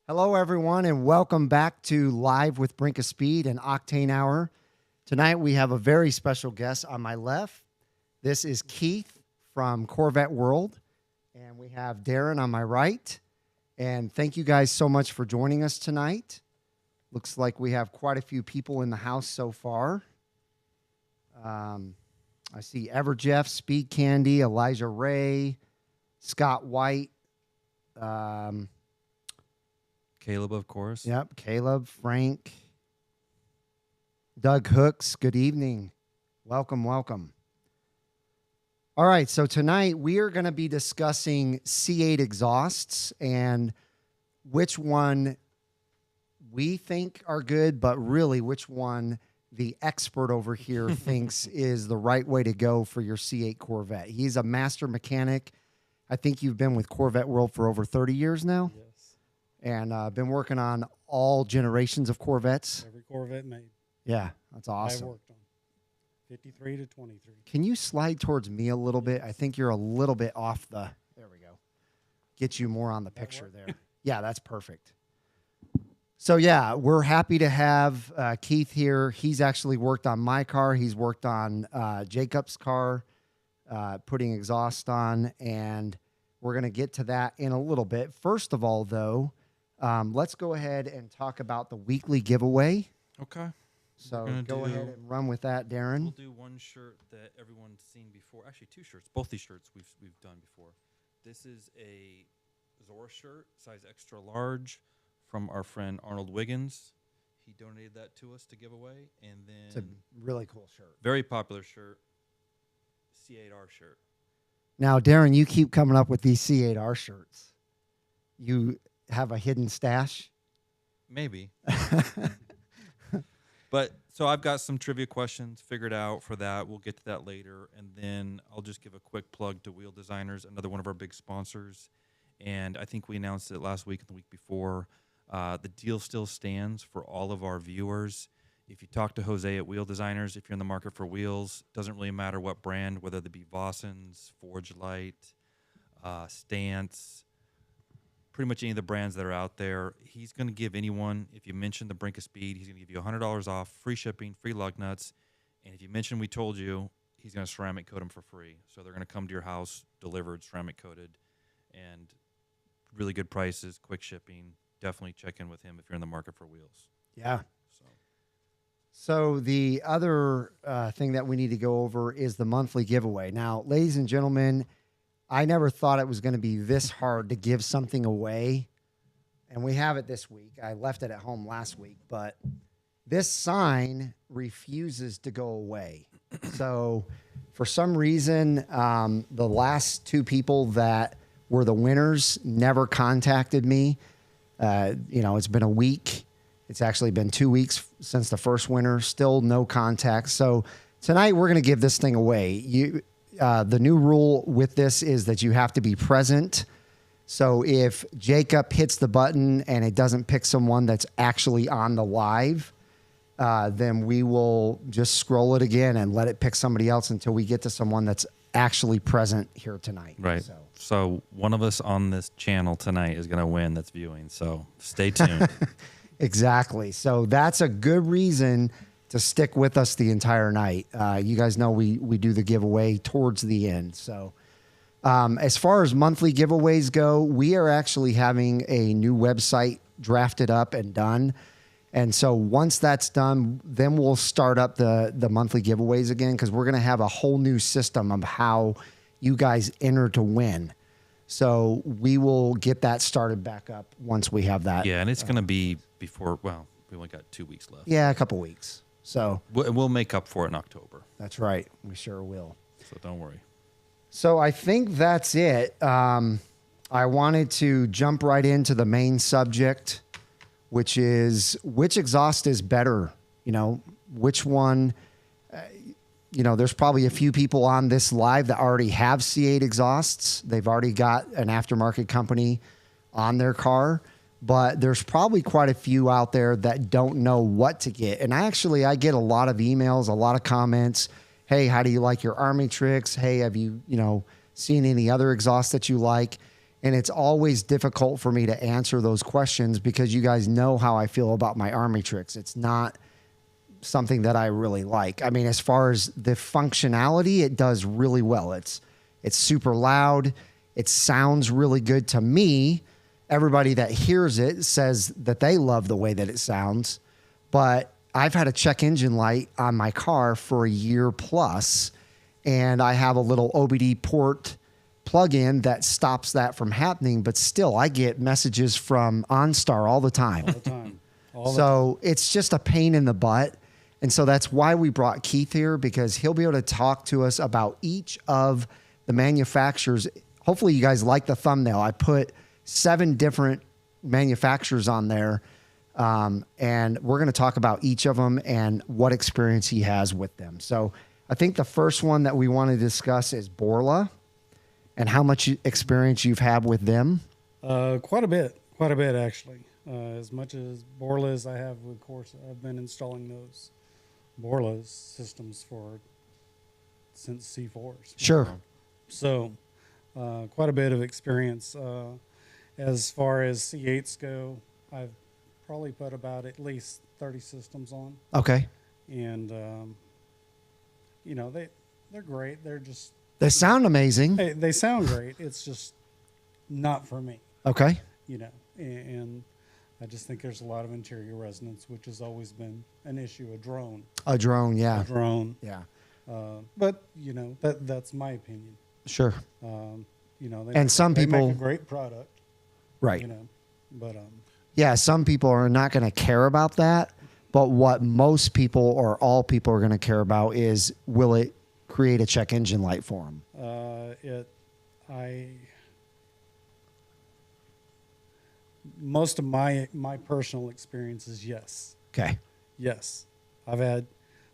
Hello, everyone, and welcome back to Live with Brinkofspeed and Octane Hour. Tonight, we have a very special guest on my left. This is Keith from Corvette World, and we have Darren on my right. And thank you guys so much for joining us tonight. Looks like we have quite a few people in the house so far. I see Everjeff, Speed Candy, Elijah Ray, Scott White, Caleb, of course. Yep, Caleb, Frank, Doug Hooks. Good evening. Welcome, welcome. All right, so tonight we are going to be discussing C8 exhausts and which one we think are good, but really which one the expert over here thinks is the right way to go for your C8 Corvette. He's a master mechanic. I think you've been with Corvette World for over 30 years now. Yes. And been working on all generations of Corvettes. Every Corvette made. Yeah, that's awesome. I worked on 53 to 23. Can you slide towards me a little bit? I think you're a little bit off the... There we go. Get you more on the picture there. Yeah, that's perfect. So, yeah, we're happy to have Keith here. He's actually worked on my car. He's worked on Jacob's car, putting exhaust on, and we're going to get to that in a little bit. First of all, though, let's go ahead and talk about the weekly giveaway. Okay. So go ahead and run with that, Darren. We'll do one shirt that everyone's seen before. Actually, two shirts. Both these shirts we've done before. This is a Zora shirt, size extra large, from our friend Arnold Wiggins. He donated that to us to give away. And then It's a really cool shirt. very popular shirt, C8R shirt. Now, Darren, you keep coming up with these C8R shirts. You have a hidden stash? Maybe. But so I've got some trivia questions figured out for that. We'll get to that later. And then I'll just give a quick plug to Wheel Designers, another one of our big sponsors. And I think we announced it last week and the week before. The deal still stands for all of our viewers. If you talk to Jose at Wheel Designers, if you're in the market for wheels, doesn't really matter what brand, whether they be Vossens, Forge Light, Stance, pretty much any of the brands that are out there, he's going to give anyone, if you mention the Brinkofspeed, he's going to give you $100 off, free shipping, free lug nuts. And if you mention we told you, he's going to ceramic coat them for free. So they're going to come to your house, delivered, ceramic coated, and really good prices, quick shipping. Definitely check in with him if you're in the market for wheels. Yeah. So the other thing that we need to go over is the monthly giveaway. Now, ladies and gentlemen, I never thought it was going to be this hard to give something away, and we have it this week. I left it at home last week, but this sign refuses to go away. So for some reason, the last two people that were the winners never contacted me. It's been a week. It's actually been 2 weeks since the first winner. Still no contact. So tonight we're going to give this thing away. The new rule with this is that you have to be present. So if Jacob hits the button and it doesn't pick someone that's actually on the live, then we will just scroll it again and let it pick somebody else until we get to someone that's actually present here tonight. Right. So one of us on this channel tonight is going to win that's viewing. So stay tuned. Exactly. So that's a good reason to stick with us the entire night. You guys know we do the giveaway towards the end. So as far as monthly giveaways go, we are actually having a new website drafted up and done. And so once that's done, then we'll start up the monthly giveaways again, because we're going to have a whole new system of how you guys enter to win. So we will get that started back up once we have that. Yeah, and it's going to be before, well, we only got 2 weeks left. Yeah, a couple weeks. So we'll make up for it in October. That's right. We sure will. So don't worry. So I think that's it. I wanted to jump right into the main subject, which is which exhaust is better? Which one? There's probably a few people on this live that already have C8 exhausts. They've already got an aftermarket company on their car. But there's probably quite a few out there that don't know what to get. And I get a lot of emails, a lot of comments. Hey, how do you like your Army tricks? Hey, have you, seen any other exhaust that you like? And it's always difficult for me to answer those questions because you guys know how I feel about my Army tricks. It's not something that I really like. I mean, as far as the functionality, it does really well. It's super loud. It sounds really good to me. Everybody that hears it says that they love the way that it sounds. But I've had a check engine light on my car for a year plus, and I have a little OBD port plug-in that stops that from happening. But still, I get messages from OnStar all the time. All the time. So it's just a pain in the butt. And so that's why we brought Keith here, because he'll be able to talk to us about each of the manufacturers. Hopefully you guys like the thumbnail. I put 7 different manufacturers on there. And we're going to talk about each of them and what experience he has with them. So I think the first one that we want to discuss is Borla and how much experience you've had with them. Quite a bit actually. As much as Borla as I have with Corsa, I've been installing those Borla systems since C4s. Sure. So quite a bit of experience. As far as C8s go, I've probably put about at least 30 systems on. Okay. And, they're great. They sound amazing. They sound great. It's just not for me, Okay. and I just think there's a lot of interior resonance, which has always been an issue. A drone, Yeah. yeah. Yeah. But that's my opinion. Sure. And some they people- make a great product, Right. But Yeah. Some people are not going to care about that. But what most people or all people are going to care about is, will it create a check engine light for them? Most of my personal experience is yes. Okay. Yes. I've had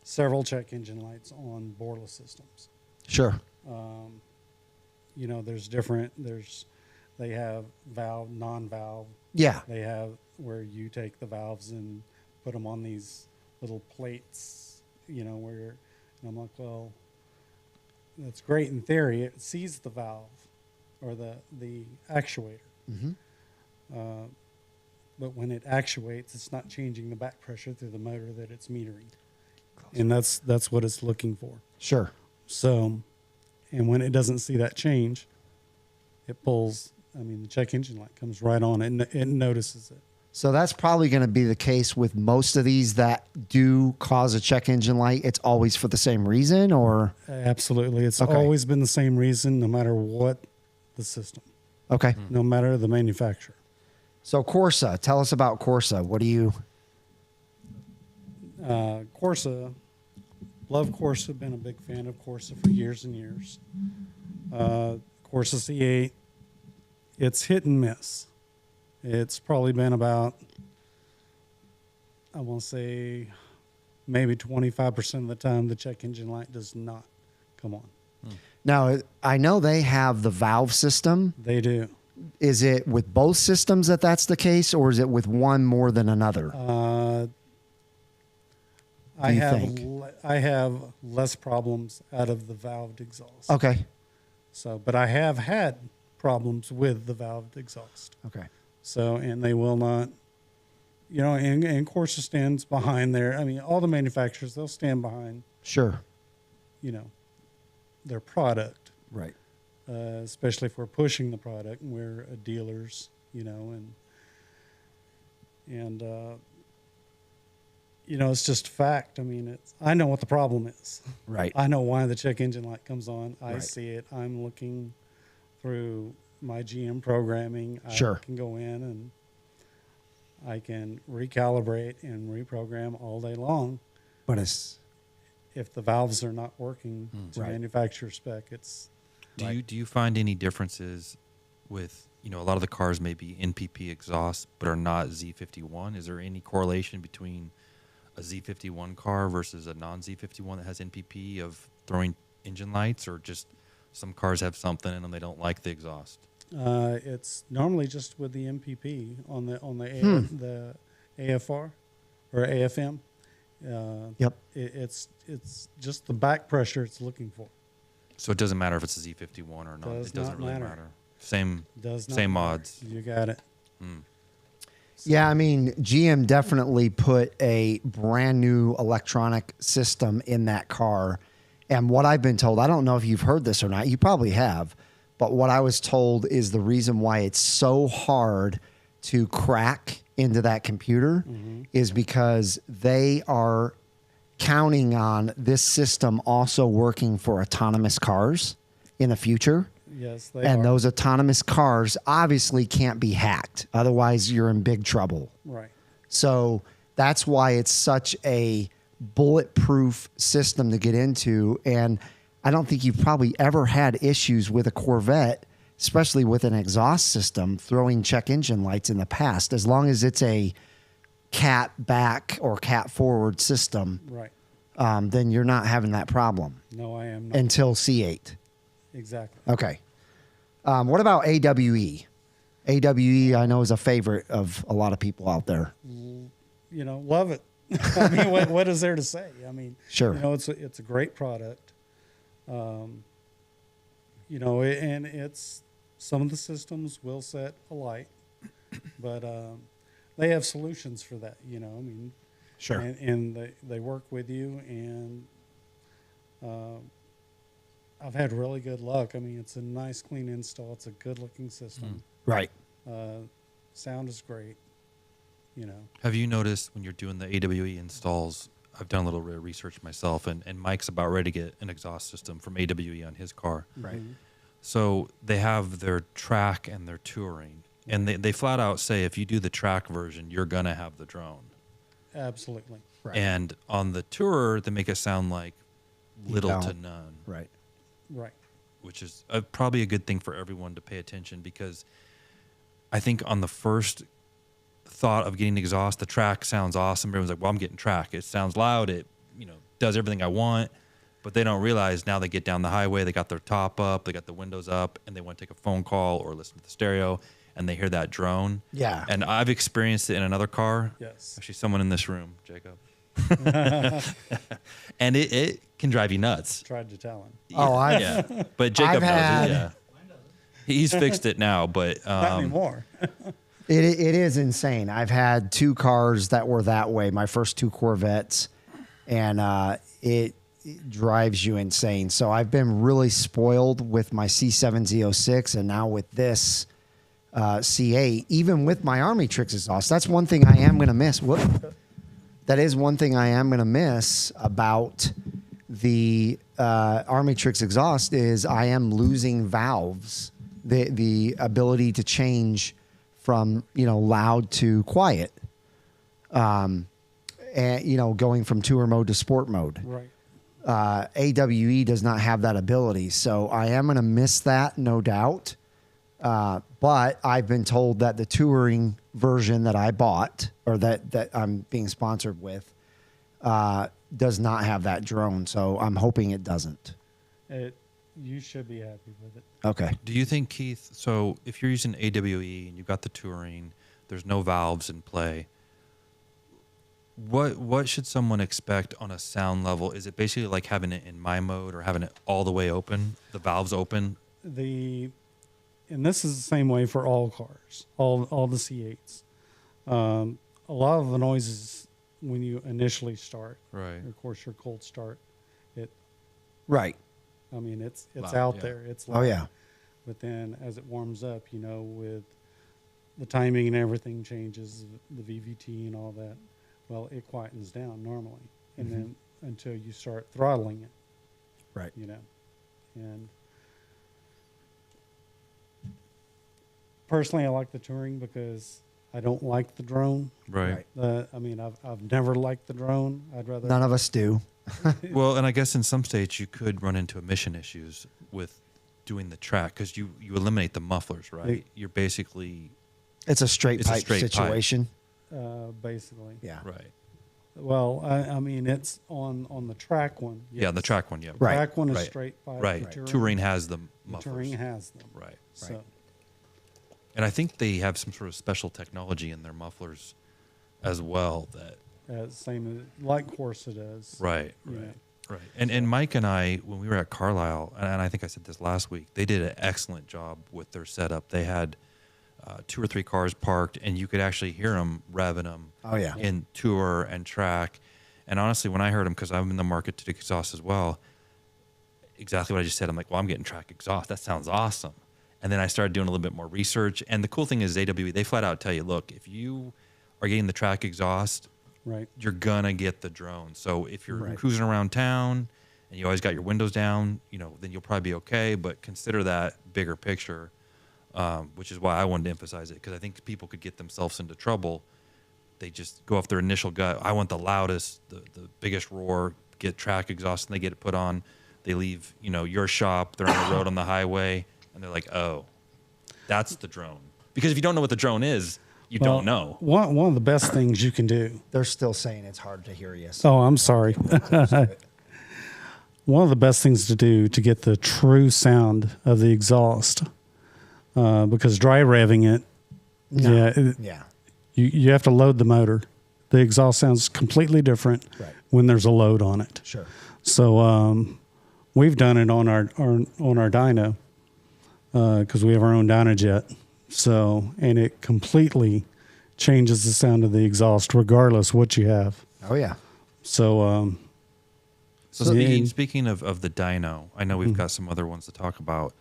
several check engine lights on Borla systems. Sure. They have valve, non-valve. Yeah. They have where you take the valves and put them on these little plates, and I'm like, well, that's great in theory. It sees the valve or the actuator. Mm-hmm. But when it actuates, it's not changing the back pressure through the motor that it's metering. And that's what it's looking for. Sure. So, and when it doesn't see that change, it pulls, the check engine light comes right on and it notices it. So that's probably going to be the case with most of these that do cause a check engine light. It's always for the same reason, or? Absolutely. It's Okay. always been the same reason, no matter what the system, Okay. no matter the manufacturer. So Corsa, tell us about Corsa. What do you? Corsa, love Corsa, been a big fan of Corsa for years and years. Corsa C8, it's hit and miss. It's probably been about, I want to say, maybe 25% of the time the check engine light does not come on. Now, I know they have the valve system. They do. Is it with both systems that's the case, or is it with one more than another? I you have think? I have less problems out of the valved exhaust. Okay. So, but I have had problems with the valved exhaust. Okay. So, and they will not, and Corsa stands behind all the manufacturers, they'll stand behind, Sure. their product, Right. especially if we're pushing the product and we're dealers, it's just a fact. I know what the problem is. Right. I know why the check engine light comes on. I Right. see it. I'm looking through my GM programming. Sure. I can go in and I can recalibrate and reprogram all day long. But it's If the valves are not working to Right. manufacturer spec, it's Do you find any differences with, a lot of the cars may be NPP exhaust but are not Z51? Is there any correlation between a Z51 car versus a non-Z51 that has NPP of throwing engine lights, or just some cars have something and they don't like the exhaust? it's normally just with the MPP on the the AFR or AFM. Yep. It's just the back pressure it's looking for. So it doesn't matter if it's a Z51 or not. Does It doesn't not really matter. matter. Same Does not same matter. mods. You got it. Yeah, I mean, GM definitely put a brand new electronic system in that car. And what I've been told, I don't know if you've heard this or not, you probably have, but what I was told is the reason why it's so hard to crack into that computer is because they are counting on this system also working for autonomous cars in the future. Yes, they And are. those autonomous cars obviously can't be hacked. Otherwise, you're in big trouble. Right. So that's why it's such a bulletproof system to get into. And I don't think you've probably ever had issues with a Corvette, especially with an exhaust system, throwing check engine lights in the past. As long as it's a cat back or cat forward system, Right. then you're not having that problem No, I am not. until C8. Exactly. Okay. What about AWE? AWE, I know, is a favorite of a lot of people out there. You know, love it. I mean, what is there to say? I mean, Sure. You know, it's a great product. You know, and it's some of the systems will set a light, but they have solutions for that. You know, I mean, Sure. and they work with you, and I've had really good luck. I mean, it's a nice, clean install. It's a good-looking system. Right. Sound is great. You know, Have you noticed when you're doing the AWE installs? I've done a little bit of research myself, and Mike's about ready to get an exhaust system from AWE on his car. Right. So they have their track and their touring, and they flat out say if you do the track version, you're going to have the drone. absolutely. Right. And on the tourer, they make it sound like little to don't. none, Right. Right. which is probably a good thing for everyone to pay attention, because I think on the first thought of getting exhaust, the track sounds awesome. Everyone's like, well, I'm getting track. It sounds loud. It, does everything I want. But they don't realize now they get down the highway, they got their top up, they got the windows up, and they want to take a phone call or listen to the stereo, and they hear that drone. Yeah. And I've experienced it in another car. Yes. Actually, someone in this room, Jacob. And it can drive you nuts. Tried to tell him. Oh, I've- yeah. But Jacob I've knows had- it. Yeah. He's fixed it now, but Not anymore. It is insane. I've had two cars that were that way, my first two Corvettes, and it drives you insane. So I've been really spoiled with my C7 Z06 and now with this C8, even with my Army Tricks exhaust. That's one thing I am going to miss. That is one thing I am going to miss about the Army Tricks exhaust is I am losing valves, the ability to change from loud to quiet, and going from tour mode to sport mode. Right. AWE does not have that ability, so I am going to miss that, no doubt. But I've been told that the touring version that I bought, or that I'm being sponsored with, does not have that drone. So I'm hoping it doesn't. You should be happy with it. Okay. do you think, Keith, so if you're using AWE and you've got the touring, there's no valves in play, what should someone expect on a sound level? Is it basically like having it in my mode or having it all the way open, the valves open? And this is the same way for all cars, all the C8s. A lot of the noises when you initially start, Right. of course, your cold start, Right. I mean, it's Loud, out yeah. there. It's Oh loud. yeah. But then as it warms up, with the timing and everything changes, the VVT and all that, well, it quietens down normally. And then until you start throttling it, Right. And personally, I like the touring because I don't like the drone. Right. I mean, I've never liked the drone. I'd rather. None of us do. Well, and I guess in some states you could run into emission issues with doing the track because you eliminate the mufflers, right? You're basically It's a straight It's a pipe straight pipe. situation. Basically. Yeah. right. Well, I mean, it's on the track one. Yeah, the yes. track one, yeah. The Right. track one is Right. straight pipe. Right. The Touring has the the mufflers. touring has them. Right. So And I think they have some sort of special technology in their mufflers as well that same as like Corsa does. right, you right. know. Right. And Mike and I, when we were at Carlisle, and I think I said this last week, they did an excellent job with their setup. They had 2 or 3 cars parked, and you could actually hear them revving them Oh, yeah. in tour and track. And honestly, when I heard them, because I'm in the market to do exhaust as well, exactly what I just said. I'm like, well, I'm getting track exhaust. That sounds awesome. And then I started doing a little bit more research. And the cool thing is AWE, they flat out tell you, look, if you are getting the track exhaust, Right. you're going to get the drone. So if you're Right. cruising around town and you always got your windows down, then you'll probably be okay. But consider that bigger picture, which is why I wanted to emphasize it, because I think people could get themselves into trouble. They just go off their initial gut. I want the loudest, the biggest roar, get track exhaust, and they get it put on. They leave, your shop, they're on the road on the highway, and they're like, oh, that's the drone. Because if you don't know what the drone is, you don't know. One of the best things you can do. They're still saying it's hard to hear you. So. Oh, I'm sorry. One of the best things to do to get the true sound of the exhaust, because dry revving it, Yeah. you have to load the motor. The exhaust sounds completely different Right. when there's a load on it. Sure. So we've done it on our dyno because we have our own Dynajet. So, and it completely changes the sound of the exhaust regardless what you have. Oh, yeah. So, So speaking of the dyno, I know we've got some other ones to talk about.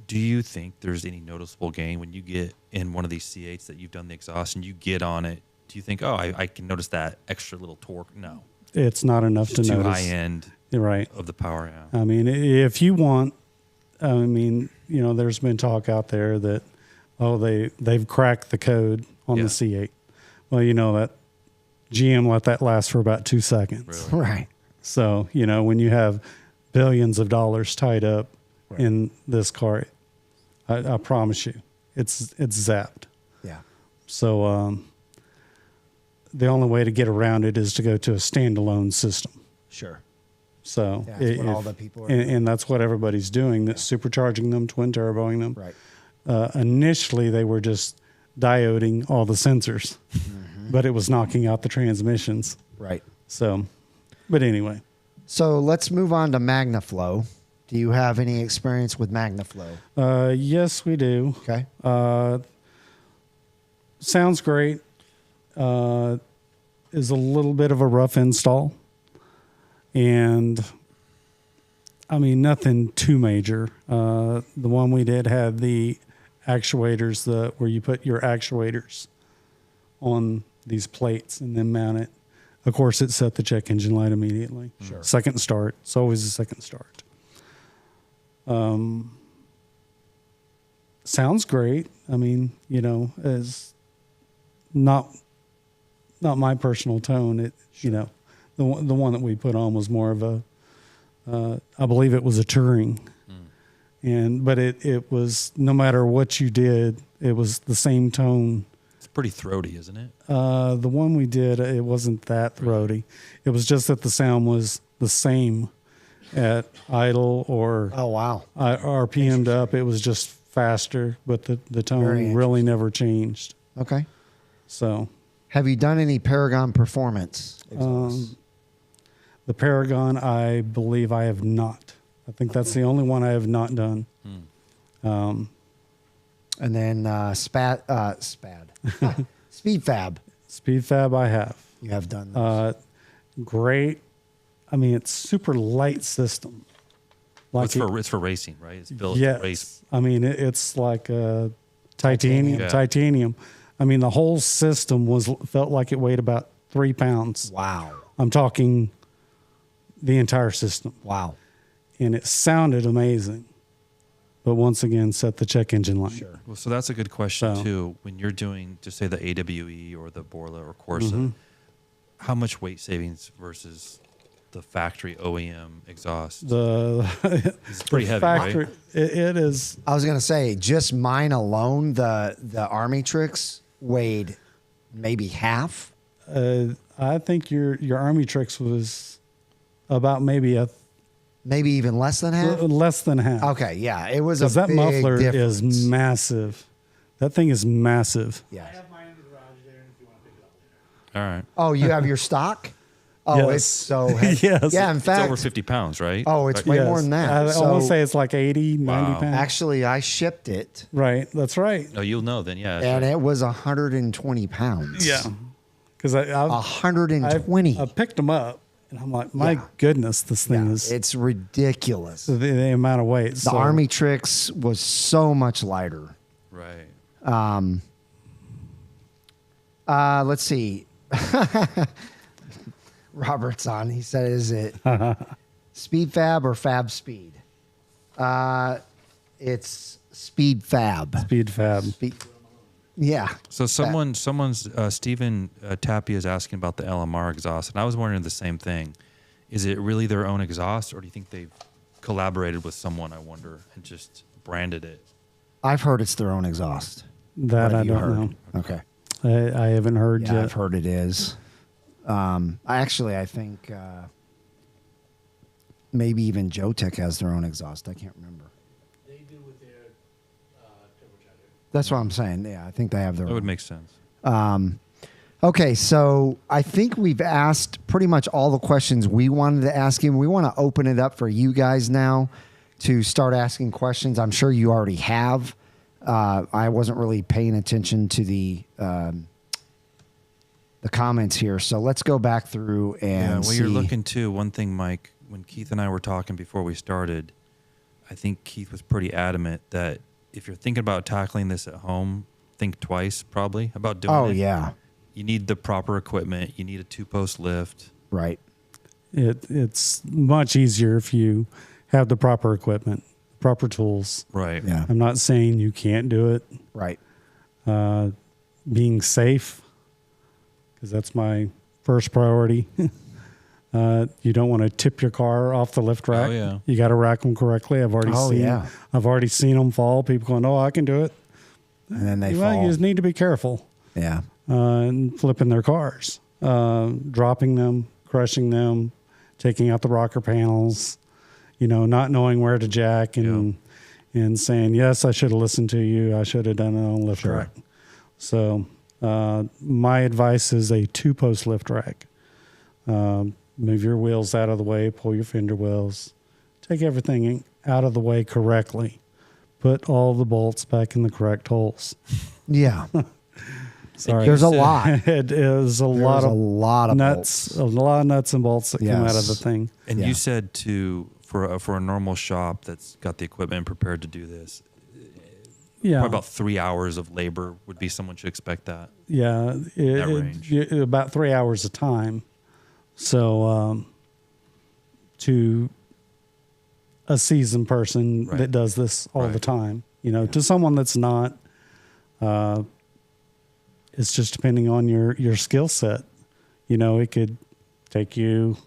Do you think there's any noticeable gain when you get in one of these C8s that you've done the exhaust and you get on it? Do you think, oh, I can notice that extra little torque? No. it's not enough It's to too notice. high end You're right. of the power. Yeah. I mean, if you want, there's been talk out there that, they've cracked the code on the C8. Well, that GM let that last for about 2 seconds. Really? Right. So, when you have billions of dollars tied up in this car, I promise you, it's zapped. Yeah. So, the only way to get around it is to go to a standalone system. Sure. So, Yeah, that's what all the people are and that's what everybody's doing. That's supercharging them, twin turboing them. Right. Initially, they were just dioding all the sensors, but it was knocking out the transmissions. Right. So, but anyway. So let's move on to MagnaFlow. Do you have any experience with MagnaFlow? Yes, we do. Okay. Sounds great. Is a little bit of a rough install. And nothing too major. The one we did had the actuators, where you put your actuators on these plates and then mount it. Of course, it set the check engine light immediately. Sure. Second start. It's always a second start. Sounds great. As not my personal tone. It, the one that we put on was more of a, I believe it was a touring. But it was, no matter what you did, it was the same tone. It's pretty throaty, isn't it? The one we did, it wasn't that throaty. It was just that the sound was the same at idle or Oh, wow. RPM'd up. It was just faster, but the Very tone really never changed. Okay. So Have you done any Paragon Performance exhausts? the Paragon, I believe I have not. I think that's the only one I have not done. And then Speed Fab. Speed Fab, I have. You have done those. Great. It's super light system. It's for racing, right? It's built yes. for race. It's like titanium. Yeah. Titanium. The whole system felt like it weighed about 3 pounds. Wow. I'm talking the entire system. Wow. And it sounded amazing. But once again, set the check engine light. Sure. Well, so that's a good question So- too. When you're doing, just say the AWE or the Borla or Corsa, how much weight savings versus the factory OEM exhaust? It's pretty heavy, factory, right? It is. I was going to say, just mine alone, the Army Tricks weighed maybe half. I think your Army Tricks was about maybe Maybe even less than half? less than half. Okay, yeah. It was a Because that big muffler difference. is massive. That thing is massive. Yeah. I have mine in the garage there if you want to pick it up later. All right. Oh, you have your stock? Oh, Yes. it's so heavy. Yes. Yeah, in It's fact, over 50 pounds, right? oh, it's way more than that. I So, want to say it's like 80, 90 Wow. pounds. actually, I shipped it, Right. That's right. No, you'll know then. Yeah. that's and right. it was 120 pounds. Yeah. Because I've 120. I picked them up, and I'm like, my Yeah. goodness, this thing Yeah, is it's ridiculous. the amount of weight. The Army Trix was so much lighter. Right. Let's see. Robert's on. He said, "Is it Speed Fab or Fab Speed?" It's Speed Fab. Speed Fab. Yeah. So someone's Stephen Tappy is asking about the LMR exhaust, and I was wondering the same thing. Is it really their own exhaust, or do you think they've collaborated with someone? I wonder, and just branded it. I've heard it's their own exhaust. That What have I you don't heard? know. Okay. I haven't heard Yeah, yet. I've heard it is. I think maybe even Jotech has their own exhaust. I can't remember. They do with their turbocharger. That's what I'm saying. Yeah, I think they have their That own. would make sense. Okay, so I think we've asked pretty much all the questions we wanted to ask him. We want to open it up for you guys now to start asking questions. I'm sure you already have. I wasn't really paying attention to the comments here, so let's go back through and Yeah, well, see. you're looking too. One thing, Mike, when Keith and I were talking before we started, I think Keith was pretty adamant that if you're thinking about tackling this at home, think twice probably about doing Oh it. yeah, You need the proper equipment. You need a 2-post lift. right. It's much easier if you have the proper equipment, proper tools. Right. Yeah, I'm not saying you can't do it. right. Being safe, because that's my first priority. You don't want to tip your car off the lift rack. Oh, yeah. You got to rack them correctly. I've already seen them fall. People going, "Oh, I can do it." And then they Well, fall. you just need to be careful. Yeah, And flipping their cars, dropping them, crushing them, taking out the rocker panels, not knowing where to jack and saying, yes, I should have listened to you. I should have done it on lift Sure. rack. So my advice is a 2-post lift rack. Move your wheels out of the way, pull your fender wells, take everything out of the way correctly. Put all the bolts back in the correct holes. yeah. Sorry. There's a lot. It is a There's lot a of lot of nuts, bolts. a lot of nuts and bolts that come out of the Yes. thing. And Yeah. you said for a normal shop that's got the equipment and prepared to do this, Yeah, probably about 3 hours of labor would be someone should expect that. yeah, range. about 3 hours of time. So to a seasoned person Right. that does this all the Right. time, to someone that's not, it's just depending on your skill set. It could take you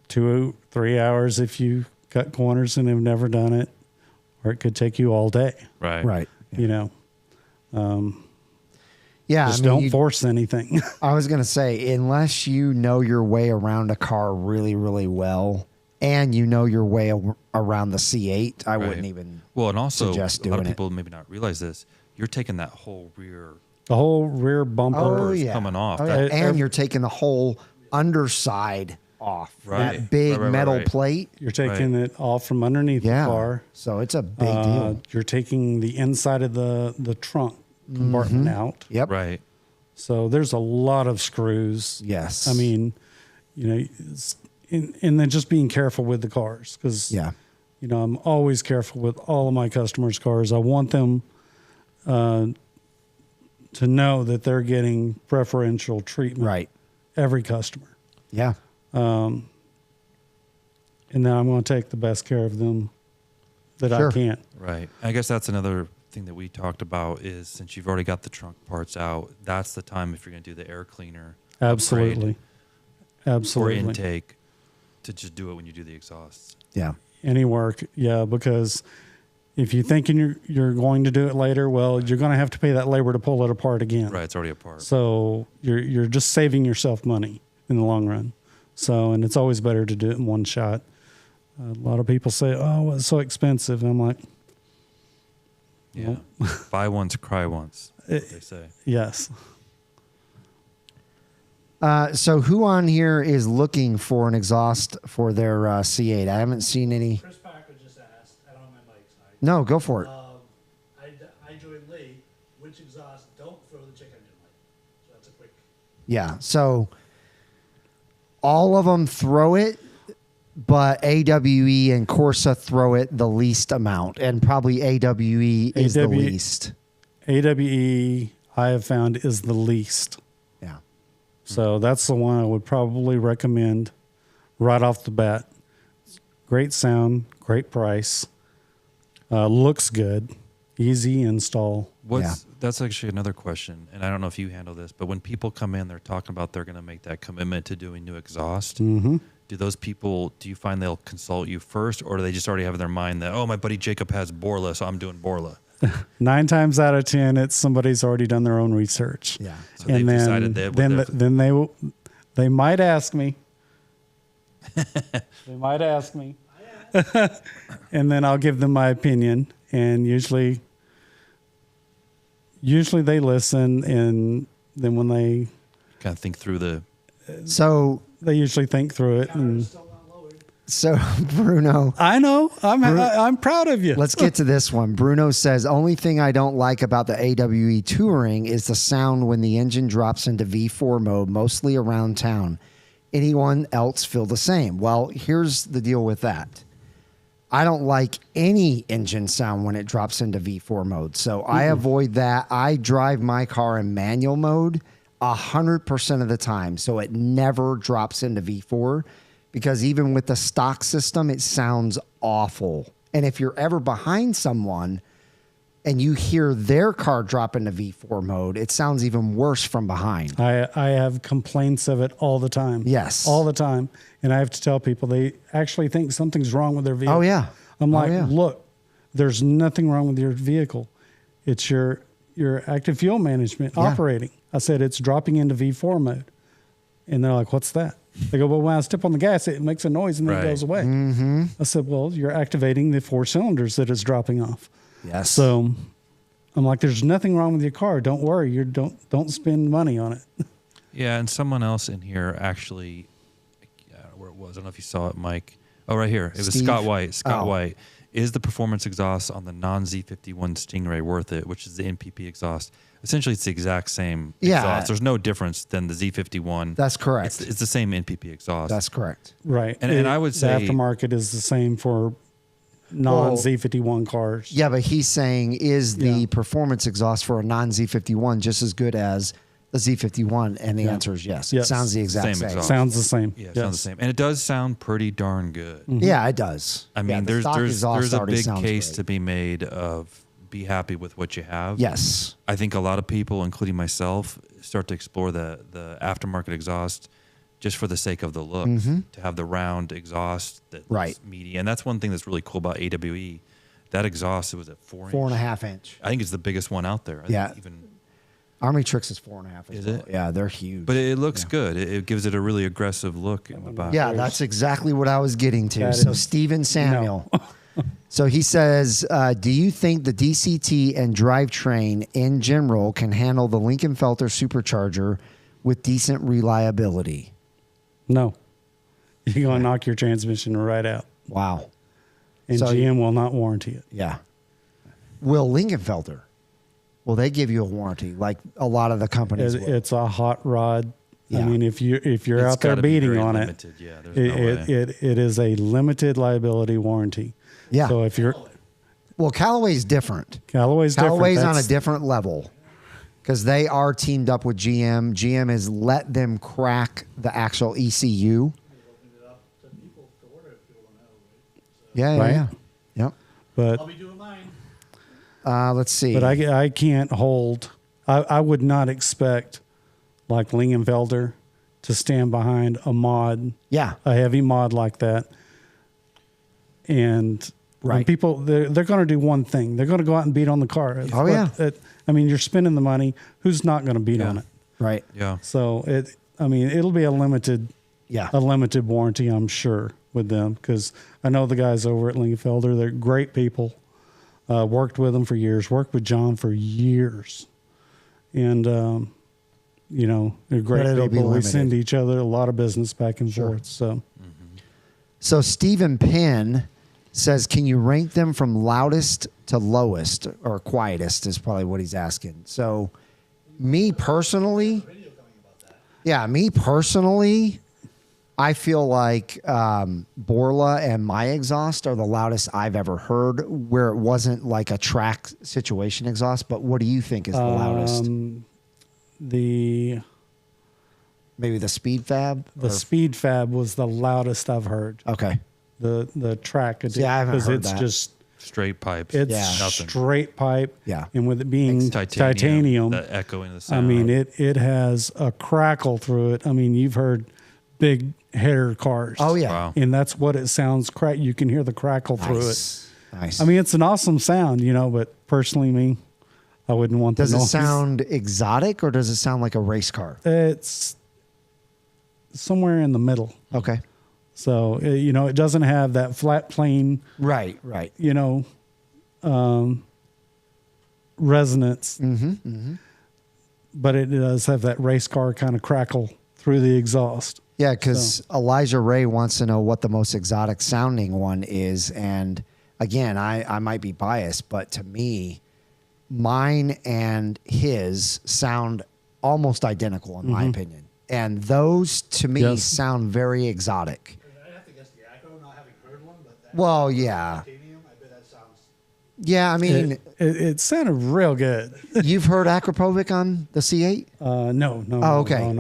2-3 hours if you cut corners and have never done it, or it could take you all day. Right. Right. Yeah, Just I mean, don't force anything. I was gonna say, unless you know your way around a car really, really well, and you know your way around the C8, I wouldn't even. Well, and also suggest a lot of doing it. people maybe not realize this. You're taking that whole rear The whole rear bumper. Oh is yeah, coming off. Oh, That- yeah. And you're taking the whole underside off. Right. That big Right. metal Right. plate. You're taking it off from underneath Yeah. the car. So it's a big deal. You're taking the inside of the trunk compartment out. Yep. Right. So there's a lot of screws. Yes. I mean, and then just being careful with the cars, because Yeah. I'm always careful with all of my customers' cars. I want them to know that they're getting preferential treatment. Right. Every customer. Yeah. And then I'm going to take the best care of them that Sure. I can. Right. I guess that's another thing that we talked about is since you've already got the trunk parts out, that's the time if you're going to do the air cleaner Absolutely. or Absolutely. intake to just do it when you do the exhausts. Yeah. Any work, yeah, because if you're thinking you're going to do it later, well, you're going to have to pay that labor to pull it apart again. Right. It's already apart. So you're just saving yourself money in the long run. So, and it's always better to do it in one shot. A lot of people say, "Oh, it's so expensive," and I'm like, Yeah. Buy once, cry once. That's what they say. "Yes." So who on here is looking for an exhaust for their C8? I haven't seen any. Chris Packer just asked, I don't have my mic side. No, go for it. I joined late. Which exhaust don't throw the check engine light? So that's a quick. Yeah. So all of them throw it, but AWE and Corsa throw it the least amount, and probably AWE is the least. AWE, I have found, is the least. Yeah. So that's the one I would probably recommend right off the bat. Great sound, great price, looks good, easy install. That's actually another question, and I don't know if you handle this, but when people come in, they're talking about they're going to make that commitment to doing new exhaust. Mm-hmm. Do those people, do you find they'll consult you first, or do they just already have in their mind that, oh, my buddy Jacob has Borla, so I'm doing Borla? 9 times out of 10, it's somebody's already done their own research. Yeah. So they've decided that they might ask me. They might ask me. And then I'll give them my opinion, and usually they listen, and then when they kind of think through they usually think through it. And Still not lowered. So Bruno, I know I'm proud of you. let's get to this one. Bruno says, only thing I don't like about the AWE Touring is the sound when the engine drops into V4 mode, mostly around town. Anyone else feel the same? Well, here's the deal with that. I don't like any engine sound when it drops into V4 mode. So I avoid that. I drive my car in manual mode 100% of the time. So it never drops into V4, because even with the stock system, it sounds awful. And if you're ever behind someone and you hear their car drop into V4 mode, it sounds even worse from behind. I have complaints of it all the time. Yes. All the time. And I have to tell people they actually think something's wrong with their vehicle. Oh, yeah. I'm like, yeah. look, there's nothing wrong with your vehicle. It's your active fuel management operating. I said, it's dropping into V4 mode. And they're like, what's that? They go, well, when I step on the gas, it makes a noise and then it goes away. Mm-hmm. I said, well, you're activating the 4 cylinders that it's dropping off. Yes. So I'm like, there's nothing wrong with your car. Don't worry. Don't spend money on it. Yeah, and someone else in here actually, where it was, I don't know if you saw it, Mike. Oh, right here. It was Steve? Scott White. Scott Oh. White. Is the performance exhaust on the non-Z51 Stingray worth it, which is the NPP exhaust? Essentially, it's the exact same exhaust. There's no difference than the Z51. That's correct. It's the same NPP exhaust. That's correct. Right. And I would say- the aftermarket is the same for non-Z51 cars. Yeah, but he's saying, is the Yeah. performance exhaust for a non-Z51 just as good as the Z51? And the answer is yes. It Yes. sounds the exact Same same. exhaust. Sounds the same. Yeah, it sounds the same. And it does sound pretty darn good. Yeah, it does. I Yeah, mean, the there's stock exhaust there's a already big sounds case great. to be made of be happy with what you have. Yes. I think a lot of people, including myself, start to explore the aftermarket exhaust just for the sake of the look, to have the round exhaust that's Right. meaty. And that's one thing that's really cool about AWE. That exhaust, it was at 4 inch. 4.5 inch. I think it's the biggest one out there. I Yeah. think even, Army Tricks is 4.5. as Is well. it? Yeah, they're huge. but it looks good. It gives it a really aggressive look in the back. Yeah, that's exactly what I was getting to. That So is- Steven Samuel. So he says, do you think the DCT and drivetrain in general can handle the Lincoln Felter supercharger with decent reliability? No. You're going to knock your transmission right out. Wow. And So- GM will not warranty it. Yeah. Will Lincoln Felter? Will they give you a warranty like a lot of the companies will? It's a hot rod. Yeah. I mean, if you're It's out there gotta be beating very on limited. Yeah, there's no way. it is a limited liability warranty. Yeah. So if you're Well, Callaway's different. Callaway's different. Callaway's on a That's- different level because they are teamed up with GM. GM has let them crack the actual ECU. Opened it up to people to order if people don't know, right? Yeah, Right. yeah. Yep. But I'll be doing mine. Let's see. But I can't hold. I would not expect like Lingenfelder to stand behind a mod, yeah, a heavy mod like that. And when Right. people they're going to do one thing. They're going to go out and beat on the car. It's Oh, yeah. I mean, you're spending the money. Who's not going to beat Yeah. on it? right. Yeah. So it'll be a limited Yeah. warranty, I'm sure, with them, because I know the guys over at Lingenfelder. They're great people. Worked with them for years. Worked with John for years, and you know, they're great it'll be people. We limited. send each other a lot of business back and Sure. forth. So So Stephen Penn says, can you rank them from loudest to lowest, or quietest is probably what he's asking. So me personally, I feel like Borla and my exhaust are the loudest I've ever heard, where it wasn't like a track situation exhaust. But what do you think is the loudest? the Maybe the Speed Fab? Speed Fab was the loudest I've heard. Okay. The track, See, I haven't heard it's that. just Straight pipes. it's Yeah. Nothing. straight pipe. Yeah. And with it being Titanium. titanium, The echoing the I sound. mean, it has a crackle through it. I mean, you've heard big header cars. Oh, yeah. Wow. And that's what it sounds crack. You can hear the crackle through it. Nice. Nice. I mean, it's an awesome sound, you know, but personally, me, I wouldn't want the does it noise. sound exotic or does it sound like a race car? It's somewhere in the middle. Okay. So, you know, it doesn't have that flat plane, Right. you know, resonance, but it does have that race car kind of crackle through the exhaust. Yeah, because Elijah Ray wants to know what the most exotic sounding one is. And again, I might be biased, but to me, mine and his sound almost identical in my opinion. And those to me Yes. sound very exotic. I'd have to guess the Acro, not having heard one, but that Well, yeah. titanium, I bet that sounds. Yeah, I mean, It sounded real good. you've heard Akrapovic on the C8? No. Oh, okay.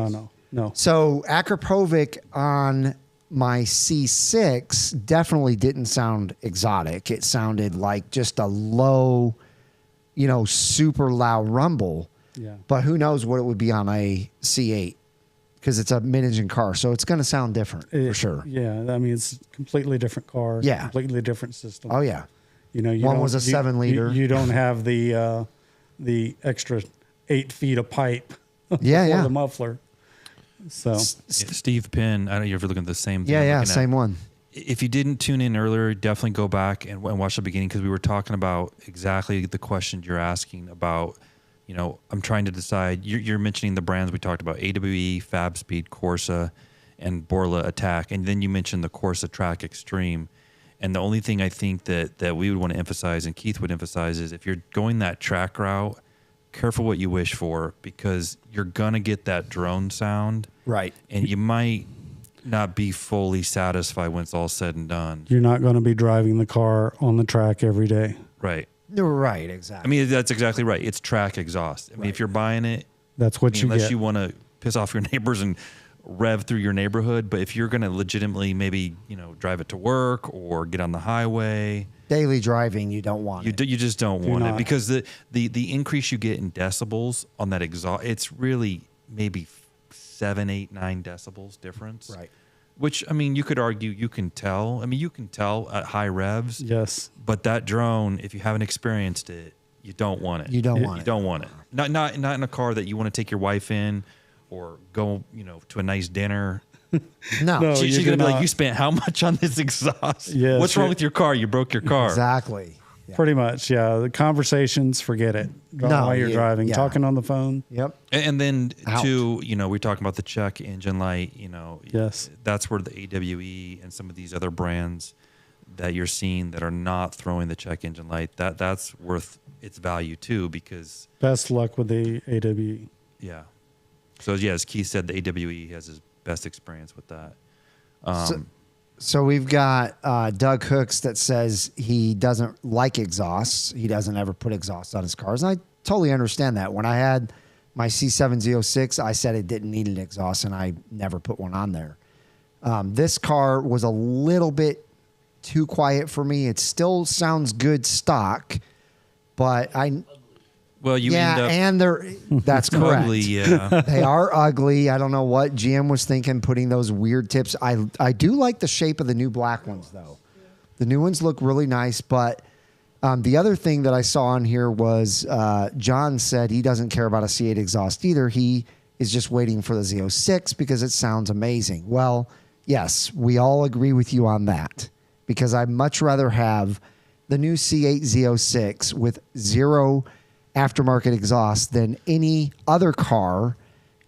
No. So Akrapovic on my C6 definitely didn't sound exotic. It sounded like just a low, you know, super loud rumble. Yeah. But who knows what it would be on a C8 because it's a mid-engine car. So it's going to sound different for sure. Yeah. I mean, it's a completely different car. Yeah. Completely different system. Oh, yeah. You know, One was a 7-liter. You don't have the extra 8 feet of pipe. Yeah, for yeah. the muffler. So Yeah, Steve Penn, I don't know if you're looking at the same thing. Yeah, I'm yeah, looking at. same one. If you didn't tune in earlier, definitely go back and watch the beginning because we were talking about exactly the question you're asking about. You know, I'm trying to decide. You're mentioning the brands we talked about: AWE, Fab Speed, Corsa, and Borla Attack, and then you mentioned the Corsa Track Extreme. And the only thing I think that we would want to emphasize, and Keith would emphasize, is if you're going that track route, careful what you wish for because you're gonna get that drone sound, Right. and you might not be fully satisfied when it's all said and done. you're not going to be driving the car on the track every day. Right. Right, I exactly. mean, that's exactly right. It's track exhaust. I mean, if you're buying it, That's what you unless get. you want to piss off your neighbors and rev through your neighborhood, but if you're going to legitimately maybe, you know, drive it to work or get on the highway, Daily driving, you don't want it. you just don't want it not. because the increase you get in decibels on that exhaust, it's really maybe 7, 8, 9 decibels difference. Right. Which, I mean, you could argue you can tell. I mean, you can tell at high revs, Yes. but that drone, if you haven't experienced it, you don't want it. You don't You want You it. don't want it. Not in a car that you want to take your wife in or go, you know, to a nice dinner. No. No. She's you going to do be like, not. you spent how much on this exhaust? Yes, What's wrong it- with your car? You broke your car. Exactly. Yeah. Pretty much, yeah. The conversations, forget it. No, While you're you- driving, yeah. talking on the phone. Yep. And then, Out. too, you know, we're talking about the check engine light, you know. Yes. That's where the AWE and some of these other brands that you're seeing that are not throwing the check engine light, that's worth its value, too, because, Best luck with the AWE. yeah. So, yeah, as Keith said, the AWE has his best experience with that. So we've got Doug Hooks that says he doesn't like exhausts. He doesn't ever put exhaust on his cars. And I totally understand that. When I had my C706, I said it didn't need an exhaust, and I never put one on there. This car was a little bit too quiet for me. It still sounds good stock, but Well, you end up and that's correct. ugly, yeah. They are ugly. I don't know what GM was thinking putting those weird tips. I do like the shape of the new black ones, though. The new ones look really nice. But the other thing that I saw on here was John said he doesn't care about a C8 exhaust either. He is just waiting for the Z06 because it sounds amazing. Well, yes, we all agree with you on that because I'd much rather have the new C8 Z06 with zero aftermarket exhaust than any other car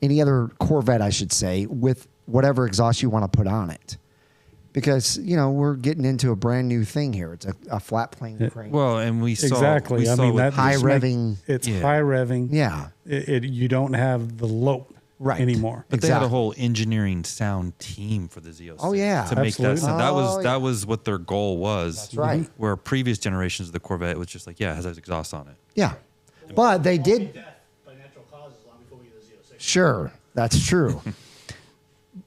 any other Corvette, I should say, with whatever exhaust you want to put on it. Because, we're getting into a brand new thing here. It's a flat plane crane. Well, and we saw Exactly. We I saw mean, with that high just revving. It's Yeah. high revving. Yeah. You don't have the lope Right. anymore. But they had a Exactly. whole engineering sound team for the Z06. Oh, yeah. To make that Absolutely. sound. Oh, That was what their goal was. That's right. Where previous generations of the Corvette, it was just like, yeah, it has those exhaust on it. Yeah. But they did. Death by natural causes long before we get a Z06. Sure. That's true.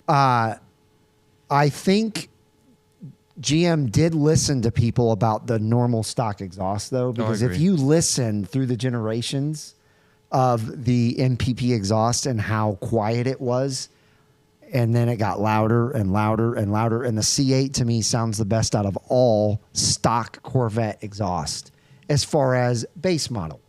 I think GM did listen to people about the normal stock exhaust, though, because if agree. you listen through the generations of the MPP exhaust and how quiet it was, and then it got louder and louder and louder, and the C8 to me sounds the best out of all stock Corvette exhaust as far as base model.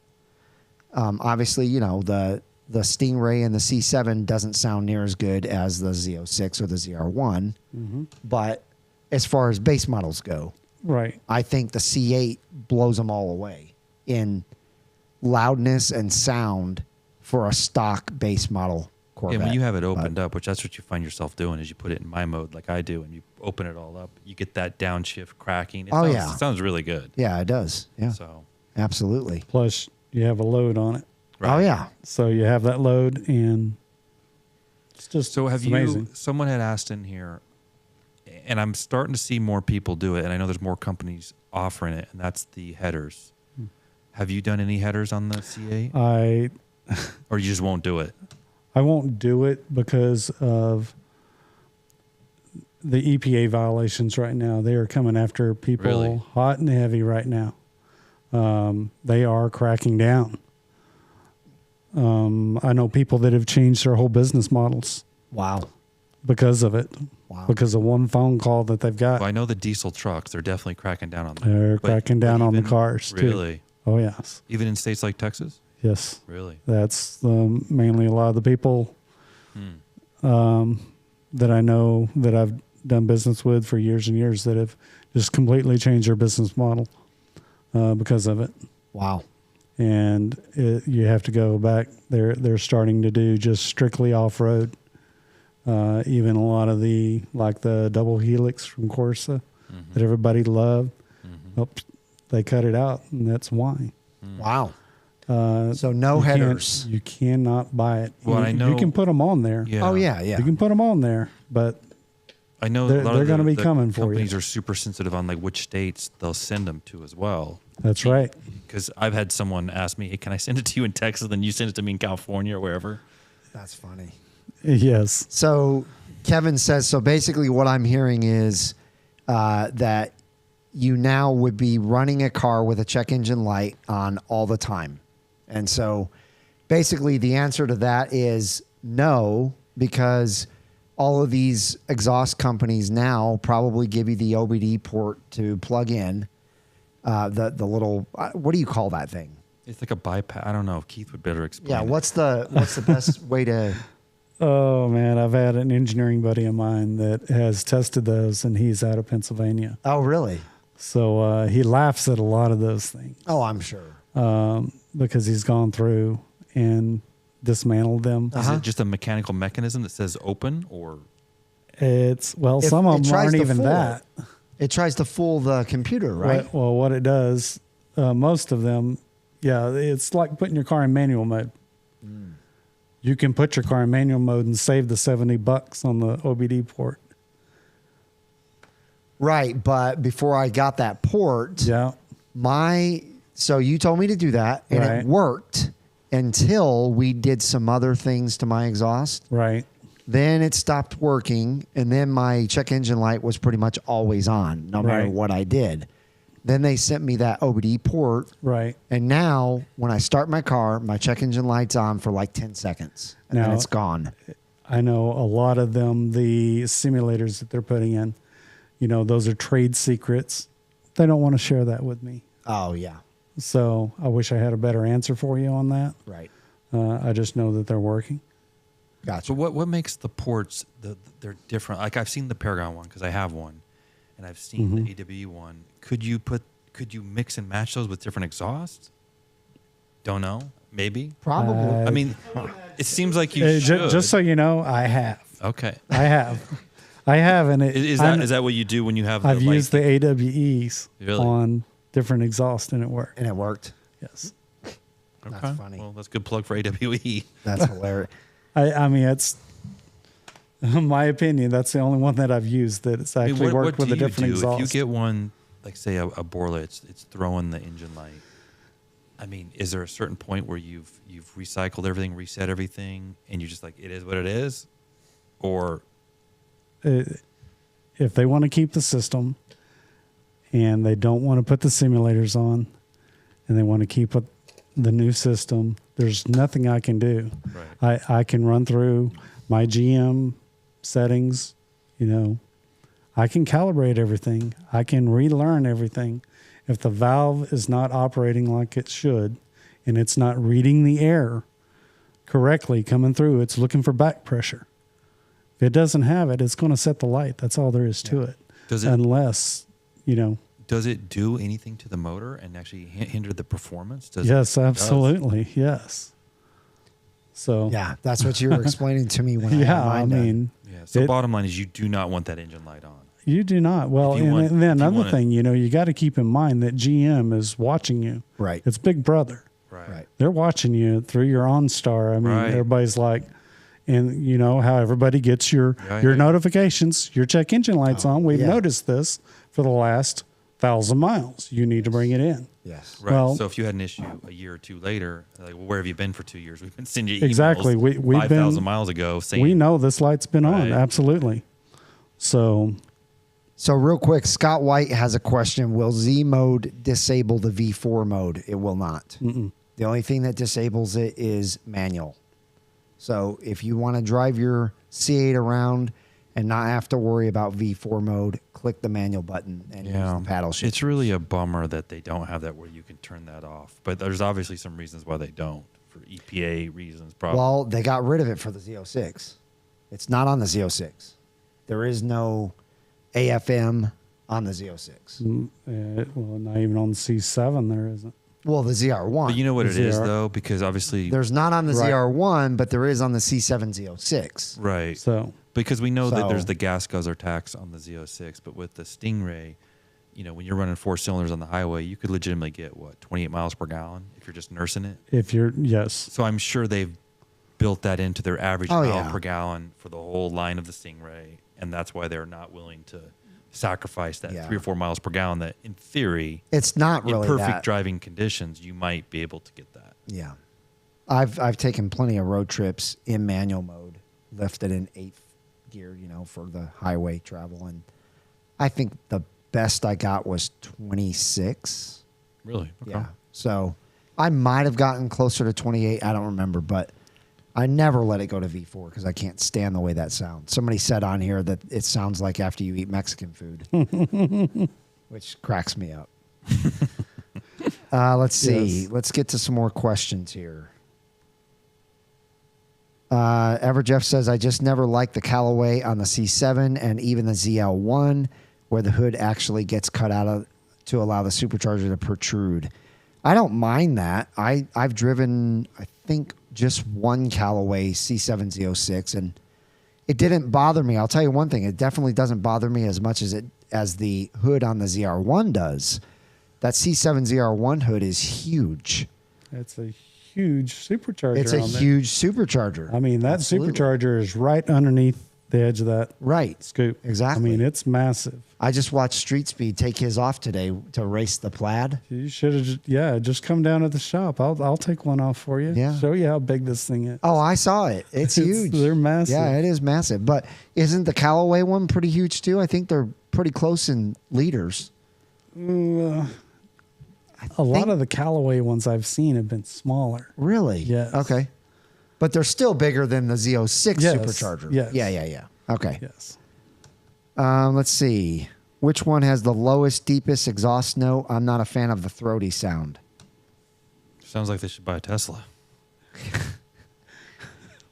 Obviously, the Stingray and the C7 doesn't sound near as good as the Z06 or the ZR1, but as far as base models go, Right. I think the C8 blows them all away in loudness and sound for a stock base model Corvette. Yeah, when you have it But- opened up, which that's what you find yourself doing, is you put it in my mode like I do, and you open it all up, you get that downshift cracking. It sounds really good. Yeah, it does. Yeah, So absolutely. Plus, you have a load on it. Oh, yeah. So you have that load, and it's just So have it's you? amazing. Someone had asked in here, and I'm starting to see more people do it, and I know there's more companies offering it, and that's the headers. Have you done any headers on the C8, or you just won't do it? I won't do it because of the EPA violations right now. They are coming after people Really? hot and heavy right now. They are cracking down. I know people that have changed their whole business models Wow. because of it, Wow. because of one phone call that they've got. Well, I know the diesel trucks; they're definitely cracking down on them. They're But- cracking down but on the even- cars too. Really, Oh yes, even in states like Texas. yes. Really. That's mainly a lot of the people that I know that I've done business with for years and years that have just completely changed their business model because of it. Wow. And you have to go back. They're starting to do just strictly off road. Even a lot of the double helix from Corsa that everybody loved. Oops, they cut it out, and that's why. Wow. Uh, So no you can't- headers. You cannot buy it. Well, you, I you know- can put them on there. Yeah. Oh, yeah, yeah. You can put them on there, but I know They're- a lot they're of gonna the, be the coming for you. companies are super sensitive on like which states they'll send them to as well. that's right. Because I've had someone ask me, "Hey, can I send it to you in Texas? Then you send it to me in California or wherever." That's funny. Yes. So Kevin says, so basically what I'm hearing is that you now would be running a car with a check engine light on all the time. And so basically the answer to that is no, because all of these exhaust companies now probably give you the OBD port to plug in the little, what do you call that thing? It's like a bypass. I don't know. Keith would better explain. Yeah. it. What's the best way to, Oh man, I've had an engineering buddy of mine that has tested those, and he's out of Pennsylvania. oh, really? So he laughs at a lot of those things Oh, I'm sure. because he's gone through and dismantled them. Is it just a mechanical mechanism that says open, or It's If some of it them tries aren't to even fool that. It tries to fool the computer, right? What it does, most of them, yeah, it's like putting your car in manual mode. You can put your car in manual mode and save the $70 on the OBD port. Right, but before I got that port, Yeah, so you told me to do that, and Right. it worked until we did some other things to my exhaust. right. Then it stopped working, and then my check engine light was pretty much always on, no matter Right. what I did. Then they sent me that OBD port, Right. and now when I start my car, my check engine light's on for like 10 seconds, and then Now- it's gone. I know a lot of them, the simulators that they're putting in, those are trade secrets. They don't want to share that with me. Oh, yeah, So I wish I had a better answer for you on that. right. I just know that they're working. Gotcha. so? What makes the ports they're different? Like I've seen the Paragon one because I have one, and I've seen the AWE one. Could you mix and match those with different exhausts? Don't know. Maybe. Probably. I mean, I wouldn't add It seems like you should. Just so you know, I have. Okay. I have, and Is that what you do when you have? I've used the AWEs Really? on different exhaust, and it worked. And it worked. Yes. Okay. That's funny. Well, that's a good plug for AWE. That's hilarious. I mean, it's my opinion. That's the only one that I've used that it's actually worked with a different exhaust. If you get one, like say a Borla, it's throwing the engine light. I mean, is there a certain point where you've recycled everything, reset everything, and you're just like, it is what it is? Or if they want to keep the system and they don't want to put the simulators on and they want to keep the new system, there's nothing I can do. Right. I can run through my GM settings, I can calibrate everything. I can relearn everything. If the valve is not operating like it should and it's not reading the air correctly coming through, it's looking for back pressure. If it doesn't have it, it's going to set the light. That's all there is to it. Does it? Unless, Does it do anything to the motor and actually hinder the performance? Yes, absolutely. Yes. So. Yeah, that's what you were explaining to me when I had mine done. Yeah. So bottom line is you do not want that engine light on. You do not. Well, and then another thing, you got to keep in mind that GM is watching you. Right. It's Big Brother. Right. They're watching you through your OnStar. I mean, Right. everybody's like, and you know how everybody gets your notifications, your check engine lights on. We've noticed this for the last 1,000 miles. You need to bring it in. Yes. Right. Well- So if you had an issue a year or two later, like, well, where have you been for 2 years? We've been sending you emails Exactly. We've 5,000 been- miles ago saying We know this light's been on. Right. Absolutely. So So real quick, Scott White has a question. Will Z mode disable the V4 mode? It will not. The only thing that disables it is manual. So if you want to drive your C8 around and not have to worry about V4 mode, click the manual button and use the paddle shift. It's really a bummer that they don't have that where you can turn that off. But there's obviously some reasons why they don't, for EPA reasons, probably. Well, they got rid of it for the Z06. It's not on the Z06. There is no AFM on the Z06. well, not even on the C7 there isn't. Well, the ZR1. But you know what it is, ZR. though? Because obviously... There's not on the Right. ZR1, but there is on the C7 Z06. Right. So Because we know that there's So- the gas guzzler tax on the Z06, but with the Stingray, when you're running 4 cylinders on the highway, you could legitimately get, 28 miles per gallon if you're just nursing it? if you're, yes. So I'm sure they've built that into their average Oh, mile yeah. per gallon for the whole line of the Stingray, and that's why they're not willing to sacrifice that Yeah. 3 or 4 miles per gallon that, in theory, It's not in really perfect that. driving conditions, you might be able to get that. Yeah. I've taken plenty of road trips in manual mode, lifted in 8th gear, for the highway travel. And I think the best I got was 26. Really? Okay. Yeah. So I might have gotten closer to 28. I don't remember, but I never let it go to V4 because I can't stand the way that sounds. Somebody said on here that it sounds like after you eat Mexican food, which cracks me up. Let's see. Yes. Let's get to some more questions here. Ever Jeff says, I just never liked the Callaway on the C7 and even the ZL1 where the hood actually gets cut out of to allow the supercharger to protrude. I don't mind that. I've driven, I think, just one Callaway C7 Z06, and it didn't bother me. I'll tell you one thing. It definitely doesn't bother me as much as the hood on the ZR1 does. That C7 ZR1 hood is huge. It's a huge supercharger. It's a on there. huge supercharger. I mean, that Absolutely. supercharger is right underneath the edge of that Right. scoop. Exactly. I mean, it's massive. I just watched Street Speed take his off today to race the Plaid. You should have, just come down to the shop. I'll take one off for you. Yeah. Show you how big this thing is. Oh, I saw it. It's huge. They're massive. Yeah, it is massive. But isn't the Callaway one pretty huge too? I think they're pretty close in liters. A lot of the Callaway ones I've seen have been smaller. Really? Yes. Okay. But they're still bigger than the Z06 Yes. supercharger. Yes. Yeah. Okay. Yes. Let's see. Which one has the lowest, deepest exhaust note? I'm not a fan of the throaty sound. Sounds like they should buy a Tesla.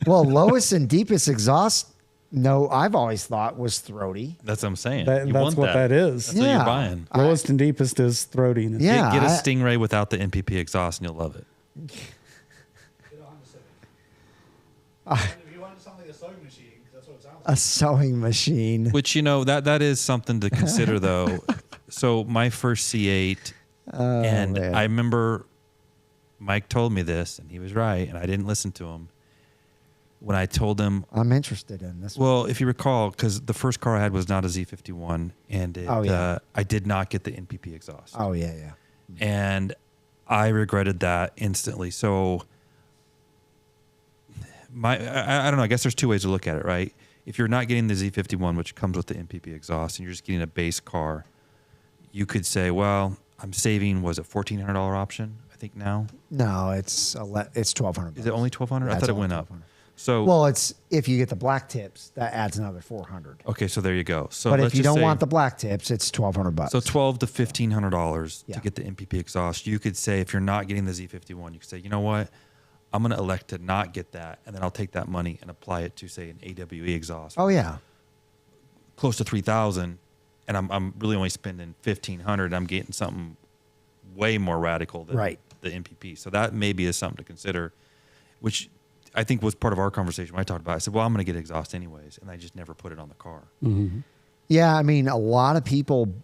Well, lowest and deepest exhaust note I've always thought was throaty. That's what I'm saying. That's You what want that is. That's what Yeah. you're buying. Lowest and deepest is throatiness. Yeah. Get a I- Stingray without the MPP exhaust, and you'll love it. If you wanted something like a sewing machine, 'cause that's what it sounds like. A sewing machine. Which, that is something to consider, though. So my first C8, and man. I remember Mike told me this, and he was right, and I didn't listen to him. When I told him, I'm interested in this. well, if you recall, because the first car I had was not a Z51, and I did not get the NPP exhaust. Oh yeah. And I regretted that instantly. So I don't know. I guess there's two ways to look at it, right? If you're not getting the Z51, which comes with the NPP exhaust, and you're just getting a base car, you could say, well, I'm saving, was it $1,400 option, I think now? No, it's $1,200. Is it only $1,200? I That's thought it only went up. $1,200. So, Well, it's if you get the black tips, that adds another $400. okay, so there you go. So But let's if you just don't say- want the black tips, it's $1,200. So $1,200 to $1,500 Yeah. to get the NPP exhaust. You could say, if you're not getting the Z51, you could say, you know what? I'm going to elect to not get that, and then I'll take that money and apply it to, say, an AWE exhaust. Oh yeah. Close to $3,000, and I'm really only spending $1,500. I'm getting something way more radical than Right. the NPP. So that maybe is something to consider, which I think was part of our conversation when I talked about it. I said, well, I'm going to get exhaust anyways, and I just never put it on the car. Mm-hmm. Yeah, I mean, a lot of people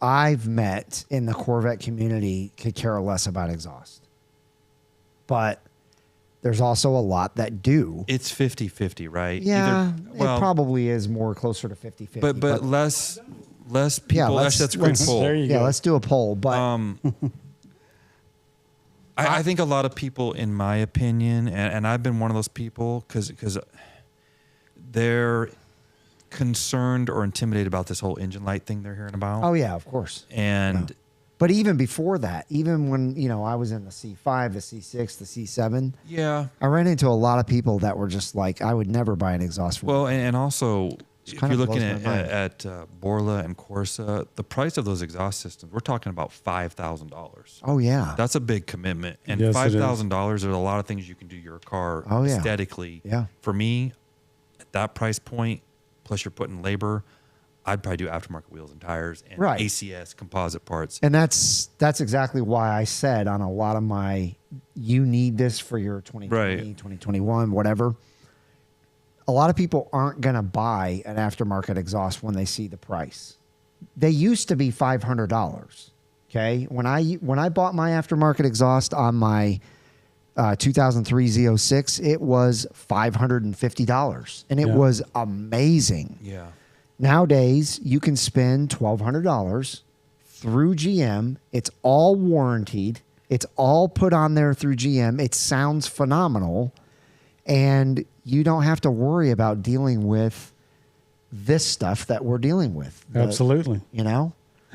I've met in the Corvette community could care less about exhaust. But there's also a lot that do. It's 50-50, right? Yeah, well, it probably is more closer to 50-50. but less people. yeah, Actually, that's a great poll. There you yeah, go. let's do a poll. But I think a lot of people, in my opinion, and I've been one of those people, because they're concerned or intimidated about this whole engine light thing they're hearing about. oh yeah, of course. And But even before that, even when I was in the C5, the C6, the C7, yeah, I ran into a lot of people that were just like, I would never buy an exhaust from. well, and also, Just if kind you're of looking blows my mind. at Borla and Corsa, the price of those exhaust systems, we're talking about $5,000. Oh yeah, That's a big commitment, and Yes, it is. $5,000. There's a lot of things you can do your car Oh, yeah. aesthetically. yeah. For me, at that price point, plus you're putting labor, I'd probably do aftermarket wheels and tires and Right. ACS composite parts. And that's exactly why I said on a lot of my, you need this for your 2020, Right. 2021, whatever. A lot of people aren't going to buy an aftermarket exhaust when they see the price. They used to be $500. Okay. When I bought my aftermarket exhaust on my 2003 Z06, it was $550 and it Yeah. was amazing. Yeah. Nowadays, you can spend $1,200 through GM. It's all warranted. It's all put on there through GM. It sounds phenomenal. And you don't have to worry about dealing with this stuff that we're dealing with. Absolutely.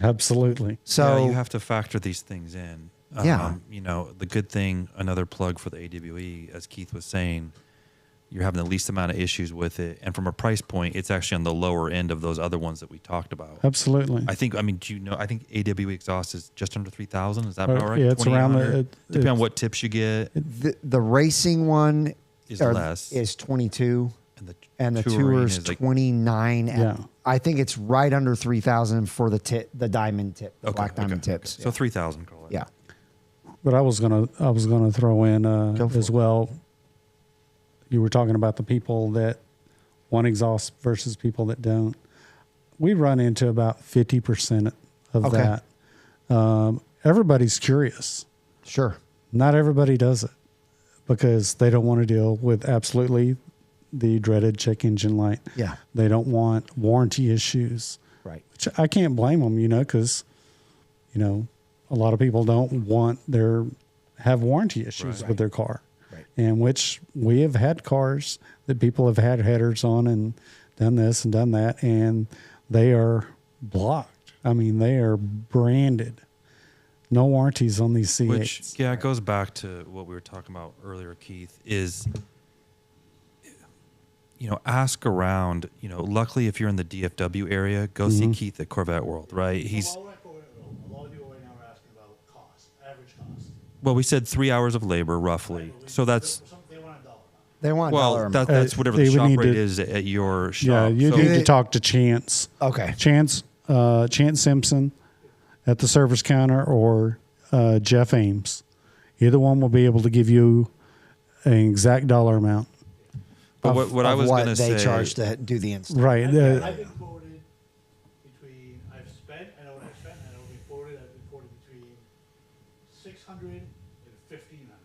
Absolutely. So yeah, you have to factor these things in. Yeah. The good thing, another plug for the AWE, as Keith was saying, you're having the least amount of issues with it. And from a price point, it's actually on the lower end of those other ones that we talked about. Absolutely. I think AWE exhaust is just under 3,000. Is that about right? Yeah, it's around 2,800? the. Depending on what tips you get, the racing one is are- less. is 22 and and the touring tour is is like- 29. And Yeah. I think it's right under 3,000 for the diamond tip, the Okay, black okay, diamond okay. tips. So 3,000, call it. Yeah. But I was gonna throw in Go for as it. well. You were talking about the people that want exhaust versus people that don't. We run into about 50% of Okay. that. Everybody's curious. Sure. Not everybody does it because they don't want to deal with absolutely the dreaded check engine light. Yeah. They don't want warranty issues, Right. which I can't blame them, because, a lot of people don't want have warranty issues Right. with their car. Right. And which we have had cars that people have had headers on and done this and done that, and they are blocked. I mean, they are branded. No warranties on these C8s. Which, yeah, it goes back to what we were talking about earlier, Keith, is, ask around. Luckily, if you're in the DFW area, go see Keith at Corvette World, right? He's, A lot of people right now are asking about cost, average cost. well, we said 3 hours of labor, roughly. So that's, They want $1. They want well, $1 a that, month. that's whatever they the would shop need rate to- is at your shop. Yeah, you So- need they- to talk to Chance. Okay. Chance Simpson at the service counter, or Jeff Ames. Either one will be able to give you an exact dollar amount. But of what I was what gonna they say- charge to do the install. Right. I've been quoted between, I know what I've spent, I know I've been quoted between 600 and 1,500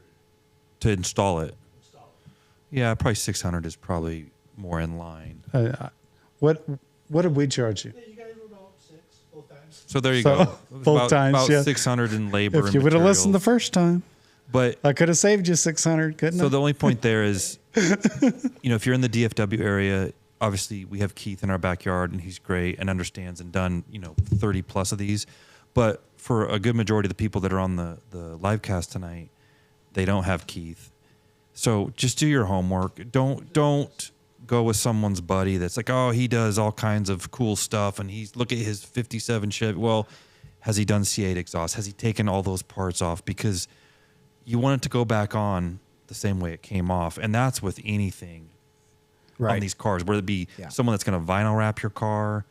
to install it. install. Yeah, probably 600 is probably more in line. What did we charge you? Yeah, you guys were about 6 both times. So there you So, go. It was both about, times, about yeah. 600 in labor. If and you would have listened the materials. first time, But I could have saved you 600, couldn't so I? the only point there is, if you're in the DFW area, obviously we have Keith in our backyard, and he's great and understands and done 30 plus of these. But for a good majority of the people that are on the live cast tonight, they don't have Keith. So just do your homework. Don't go with someone's buddy that's like, oh, he does all kinds of cool stuff, and look at his 57 Chevy. Well, has he done C8 exhaust? Has he taken all those parts off? Because you want it to go back on the same way it came off, and that's with anything on these cars, whether it be someone that's going to vinyl wrap your car.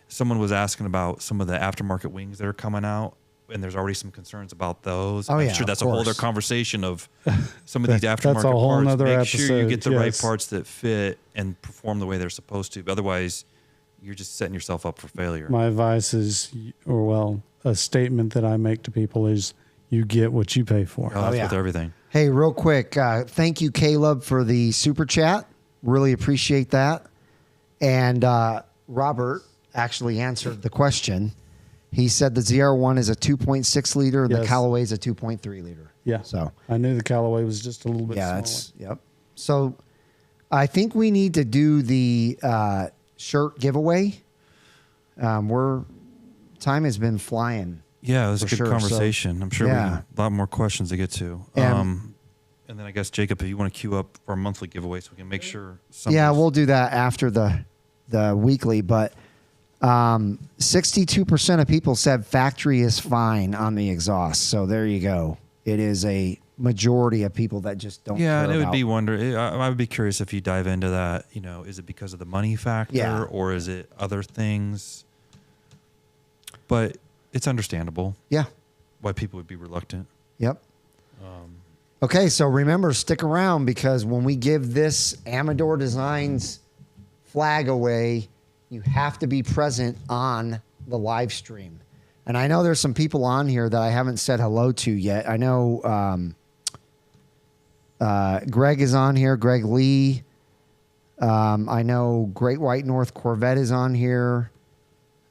Someone was asking about some of the aftermarket wings that are coming out, and there's already some concerns about those. Oh, I'm yeah, sure of that's a whole other course. conversation of some of these That's aftermarket a whole parts. nother Make sure you episode, get the right yes. parts that fit and perform the way they're supposed to. Otherwise, you're just setting yourself up for failure. My advice is, a statement that I make to people is, you get what you pay for. Oh, that's yeah. with everything. Hey, real quick, thank you, Caleb, for the super chat. Really appreciate that. And Robert actually answered the question. He said the ZR1 is a 2.6 liter, and the Yes. Callaway is a 2.3 liter. Yeah. So I knew the Callaway was just a little bit smaller. yep. So I think we need to do the shirt giveaway. Time has been flying. Yeah, it was a For good sure. conversation. I'm sure we yeah. have a lot more questions to get to. And- And then I guess, Jacob, if you want to queue up our monthly giveaway so we can make sure. Yeah, somebody's- we'll do that after the weekly, but 62% of people said factory is fine on the exhaust. So there you go. It is a majority of people that just don't Yeah, care and it would about- be I would be curious if you dive into that. Is it because of the money factor, Yeah. or is it other things? But it's understandable Yeah. why people would be reluctant. Yep. Okay, so remember, stick around, because when we give this Amador Designs flag away, you have to be present on the live stream. And I know there's some people on here that I haven't said hello to yet. I know Greg is on here, Greg Lee. I know Great White North Corvette is on here.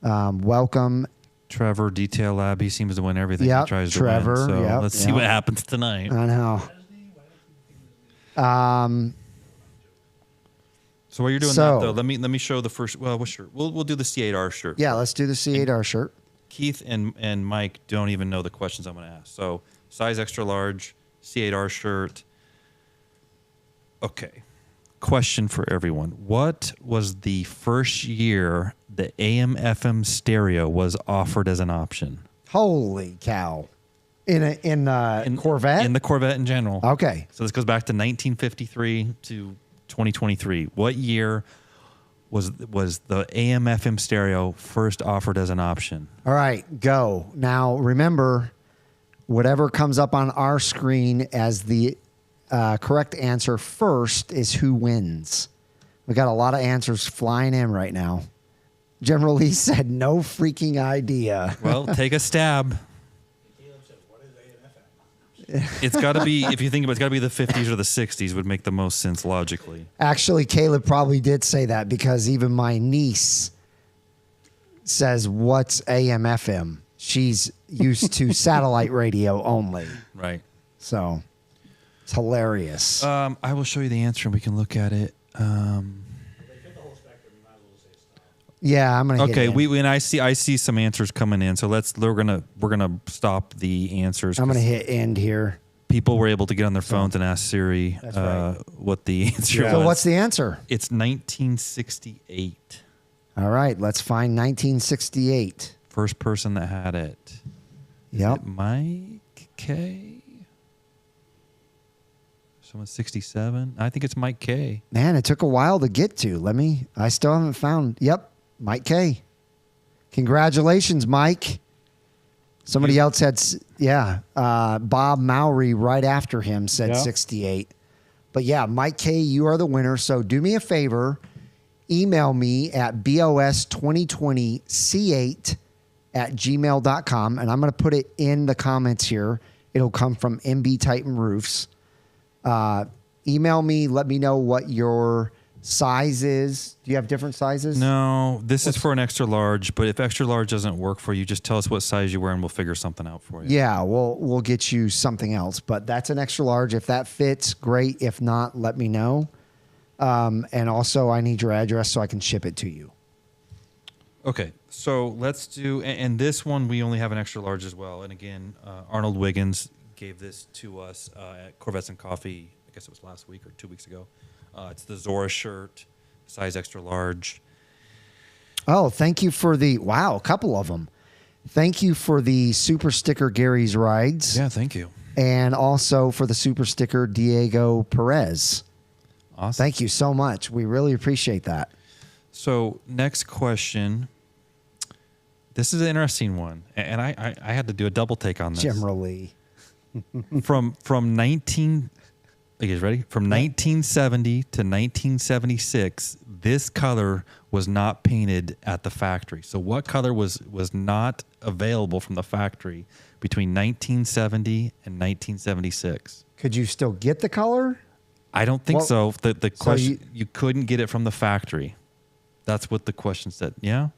Welcome. Trevor, Detail Lab, he seems to win everything Yep, he tries Trevor, to win. So yep, let's see yep. what happens tonight. I know. So while you're doing So- that, though, let me show the first. Well, what shirt? We'll do the C8R shirt. Yeah, let's do the C8R shirt. Keith and Mike don't even know the questions I'm going to ask. So size extra large, C8R shirt. Okay. Question for everyone. What was the first year the AM/FM stereo was offered as an option? Holy cow! In Corvette. In the Corvette in general. Okay. So this goes back to 1953 to 2023. What year was the AM/FM stereo first offered as an option? All right, go. Now, remember, whatever comes up on our screen as the correct answer first is who wins. We got a lot of answers flying in right now. General Lee said, no freaking idea. Well, take a stab. Caleb said, what is AM/FM? It's got to be, if you think about it, it's got to be the 50s or the 60s would make the most sense logically. Actually, Caleb probably did say that, because even my niece says, what's AM, FM? She's used to satellite radio only. Right. So it's hilarious. I will show you the answer and we can look at it. If they fit the whole spectrum, you might as well say stop. Yeah, I'm gonna. Okay, hit end. and I see some answers coming in. So we're gonna stop the answers. I'm gonna 'cause hit end here. people were able to get on their phones and ask Siri That's right. what the answer Yeah. So was. what's the answer? It's 1968. All right, let's find 1968. First person that had it. Is Yep. it Mike K? Someone 67. I think it's Mike K. Man, it took a while to get to. I still haven't found. Yep, Mike K. Congratulations, Mike. Somebody else had, Bob Mowry right after him said Yeah. 68. But yeah, Mike K, you are the winner. So do me a favor, email me at bos2020c8@gmail.com, and I'm going to put it in the comments here. It'll come from MB Titan Roofs. Email me, let me know what your size is. Do you have different sizes? No, this is for an extra large, but if extra large doesn't work for you, just tell us what size you wear and we'll figure something out for you. Yeah, we'll get you something else, but that's an extra large. If that fits, great. If not, let me know. And also, I need your address so I can ship it to you. Okay, so let's do, and this one we only have an extra large as well. And again, Arnold Wiggins gave this to us at Corvettes and Coffee. I guess it was last week or 2 weeks ago. It's the Zora shirt, size extra large. Oh, thank you for the, wow, a couple of them. Thank you for the super sticker Gary's Rides. Yeah, thank you. And also for the super sticker Diego Perez. Awesome. Thank you so much. We really appreciate that. So next question. This is an interesting one, and I had to do a double take on this. Generally. From 19. Are you guys ready? From 1970 to 1976, this color was not painted at the factory. So what color was not available from the factory between 1970 and 1976? Could you still get the color? I don't think so. The question, you- you couldn't get it from the factory. That's what the question said. Yeah?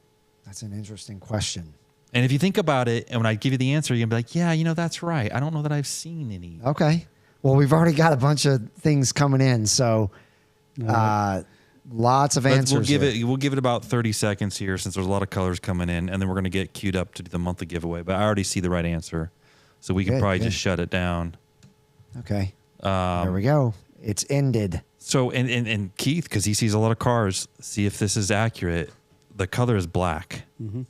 That's an interesting question. And if you think about it, and when I give you the answer, you're going to be like, yeah, that's right. I don't know that I've seen any. Okay. Well, we've already got a bunch of things coming in, so lots of answers. We'll give it about 30 seconds here since there's a lot of colors coming in, and then we're going to get queued up to do the monthly giveaway. But I already see the right answer, so we can probably just shut it down. Okay. There we go. It's ended. So, and Keith, because he sees a lot of cars, see if this is accurate. The color is black. Mm-hmm.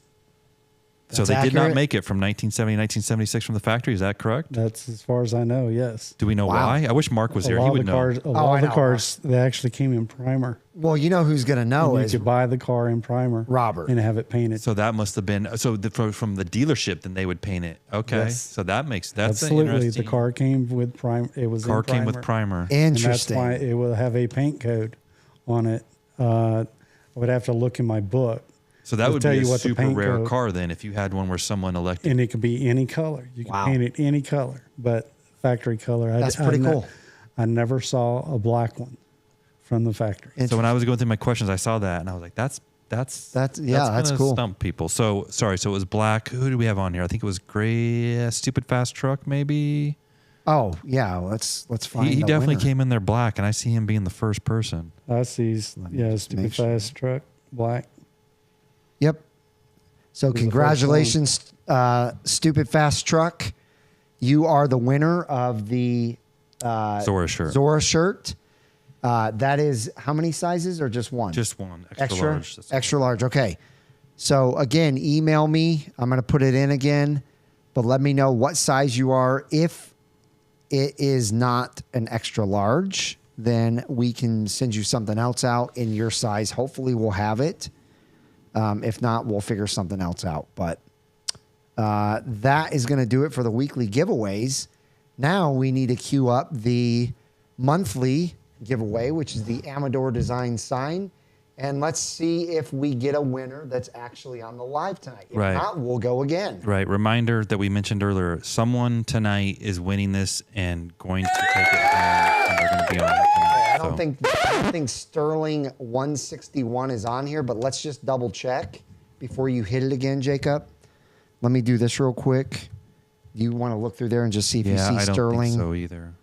So they did not make it from 1970, 1976 from the factory. Is that correct? That's as far as I know. Yes. Do we know why? I wish Mark was here. He would know. A lot of the cars, they actually came in primer. Well, you know who's going to know You is could buy the car in primer, Robert. and have it painted. So that must have been from the dealership. Then they would paint it. Okay, Yes. so that's Absolutely, interesting. the car came with primer. It was Car in primer. came with primer. Interesting. And that's why it will have a paint code on it. I would have to look in my book. So that It'll would tell be a you what the super paint rare code- car then if you had one where someone elected. And it could be any color. You can paint it any color, but factory color. That's pretty cool. I never saw a black one from the factory. So when I was going through my questions, I saw that and I was like, that's that's cool. Stump people. So sorry. So it was black. Who do we have on here? I think it was gray. Stupid fast truck, maybe. Oh yeah, let's find. He the definitely winner. came in there black, and I see him being the first person. I see, just stupid make sure. fast truck, black. Yep. So the first congratulations, Stupid Fast Truck. You are the winner of the Zora shirt. Zora shirt. That is how many sizes or just one? Just one. Extra large. That's Extra large. Okay. So again, email me. I'm going to put it in again, but let me know what size you are. If it is not an extra large, then we can send you something else out in your size. Hopefully we'll have it. If not, we'll figure something else out. But that is going to do it for the weekly giveaways. Now we need to queue up the monthly giveaway, which is the Amador Design sign. And let's see if we get a winner that's actually on the live tonight. If not, we'll go again. Right. Reminder that we mentioned earlier, someone tonight is winning this and going to take it home, and they're going to be on it tonight. I don't think Sterling 161 is on here, but let's just double check before you hit it again, Jacob. Let me do this real quick. You want to look through there and just see if you see I don't Sterling? think so either.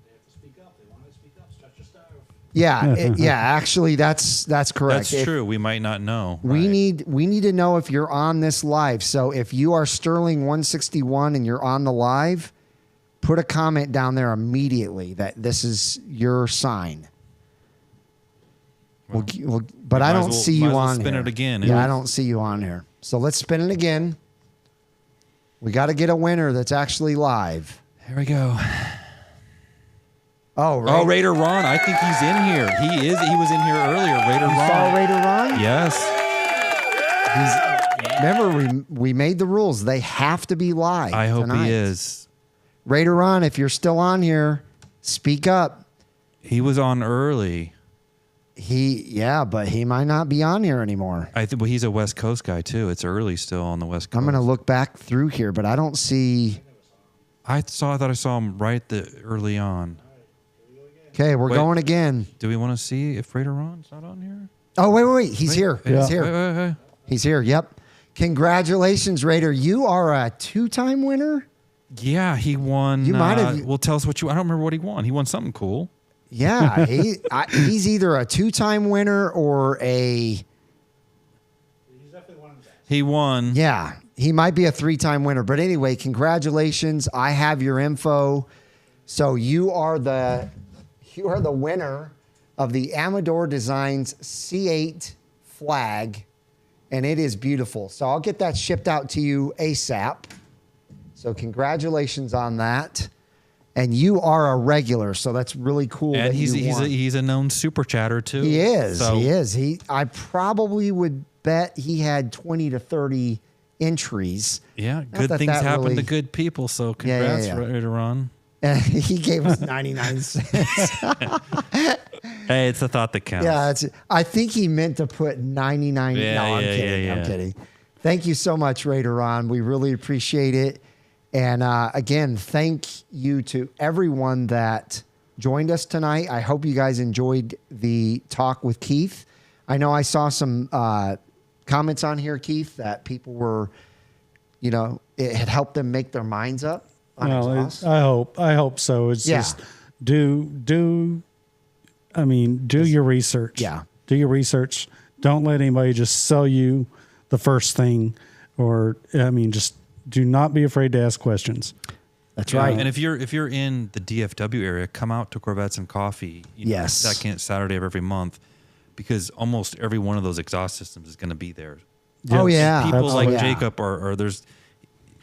They have to speak up. They want to speak up. Stretch your starve. Yeah, actually, that's correct. That's true. We might not know. We need to know if you're on this live. So if you are Sterling 161 and you're on the live, put a comment down there immediately that this is your sign. But I don't see you on spin here. it again. Yeah, I don't see you on here. So let's spin it again. We got to get a winner that's actually live. Here we go. Oh, right. Oh, Raider Ron. I think he's in here. He is. He was in here earlier. Raider You Ron. saw Raider Ron? Yes. Remember, we made the rules. They have to be live. I hope tonight. he is. Raider Ron, if you're still on here, speak up. He was on early. But he might not be on here anymore. I think, well, he's a West Coast guy too. It's early still on the West Coast. I'm gonna look back through here, but I don't see. I thought I saw him right early on. Okay, we're Wait. going again. Do we want to see if Raider Ron's not on here? Oh, wait. He's here. Hey, He's here. hey. He's here. Yep. Congratulations, Raider. You are a 2-time winner. Yeah, he won. You might have- Well, tell us what you. I don't remember what he won. He won something cool. Yeah, he's either a 2-time winner or a. He's definitely one of them. He won. Yeah, he might be a 3-time winner. But anyway, congratulations. I have your info. So you are the winner of the Amador Designs C8 flag, and it is beautiful. So I'll get that shipped out to you ASAP. So congratulations on that. And you are a regular, so that's really cool. And that he's a known super chatter too. He is. So- He is. I probably would bet he had 20 to 30 entries. Yeah, Not good that things that happen to really- good people. So Yeah, congrats, yeah. Raider Ron. And he gave us 99 cents. Hey, it's the thought that counts. Yeah, I think he meant to put 99. Yeah, No, I'm yeah, kidding. yeah, I'm yeah. kidding. Thank you so much, Raider Ron. We really appreciate it. And again, thank you to everyone that joined us tonight. I hope you guys enjoyed the talk with Keith. I know I saw some comments on here, Keith, that people were, it had helped them make their minds up on Well, exhaust. I hope so. It's Yeah. just do your research. Yeah. Do your research. Don't let anybody just sell you the first thing, or just do not be afraid to ask questions. That's Yeah, right. And if you're in the DFW area, come out to Corvettes and Coffee. Yes. Second Saturday of every month, because almost every one of those exhaust systems is going to be there. Oh, Yes. yeah. People like yeah. Jacob are there's.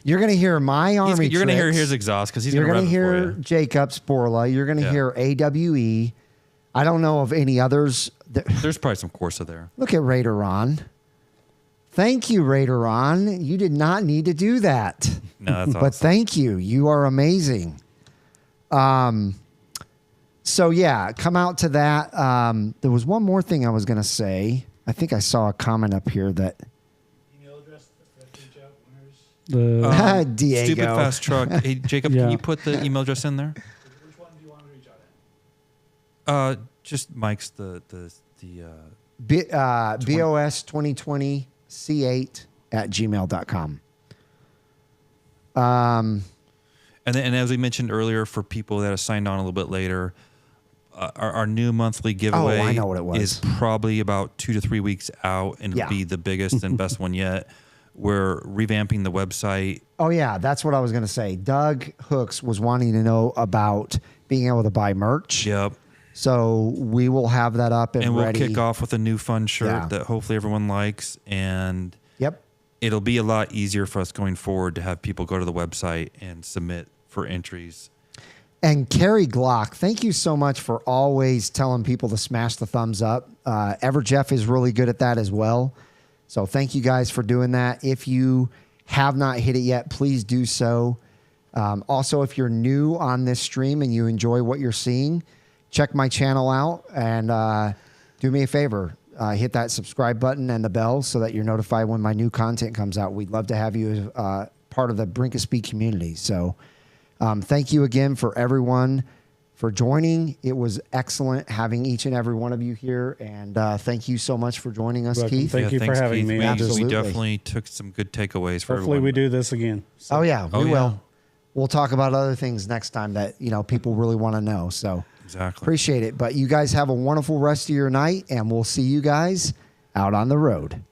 You're going to hear my Army You're going to hear tricks. his exhaust because he's You're going to going to rev it hear for you. Jacob's Borla. You're going to Yeah. hear AWE. I don't know of any others. There's probably some Corsa there. Look at Raider Ron. Thank you, Raider Ron. You did not need to do that. No, that's awesome. But thank you. You are amazing. So, yeah, come out to that. There was one more thing I was going to say. I think I saw a comment up here that Email address for reach out winners. The Diego. Stupid fast truck. Hey, Jacob, Yeah. can you put the email address in there? Which one do you want to reach out at? Just Mike's the BOS 2020 C8 at gmail.com. And as we mentioned earlier, for people that have signed on a little bit later, our new monthly giveaway I know what it was. is probably about 2 to 3 weeks out, and Yeah. it'll be the biggest and best one yet. We're revamping the website. Oh, yeah, that's what I was going to say. Doug Hooks was wanting to know about being able to buy merch. Yep. So we will have that up and, And we'll ready. kick off with a new fun shirt Yeah. that hopefully everyone likes. And Yep. it'll be a lot easier for us going forward to have people go to the website and submit for entries. And Carrie Glock, thank you so much for always telling people to smash the thumbs up. Jeff is really good at that as well. So thank you guys for doing that. If you have not hit it yet, please do so. Also, if you're new on this stream and you enjoy what you're seeing, check my channel out and do me a favor. Hit that subscribe button and the bell so that you're notified when my new content comes out. We'd love to have you as part of the Brinkofspeed community. So thank you again for everyone for joining. It was excellent having each and every one of you here. And thank you so much for joining us, Welcome. Keith. Thank you for thanks, having Keith. me. We Absolutely. definitely took some good takeaways for Hopefully everyone. we do this again. So, Oh, yeah, Oh, we yeah. will. We'll talk about other things next time that, people really want to know. So Exactly. appreciate it. But you guys have a wonderful rest of your night, and we'll see you guys out on the road.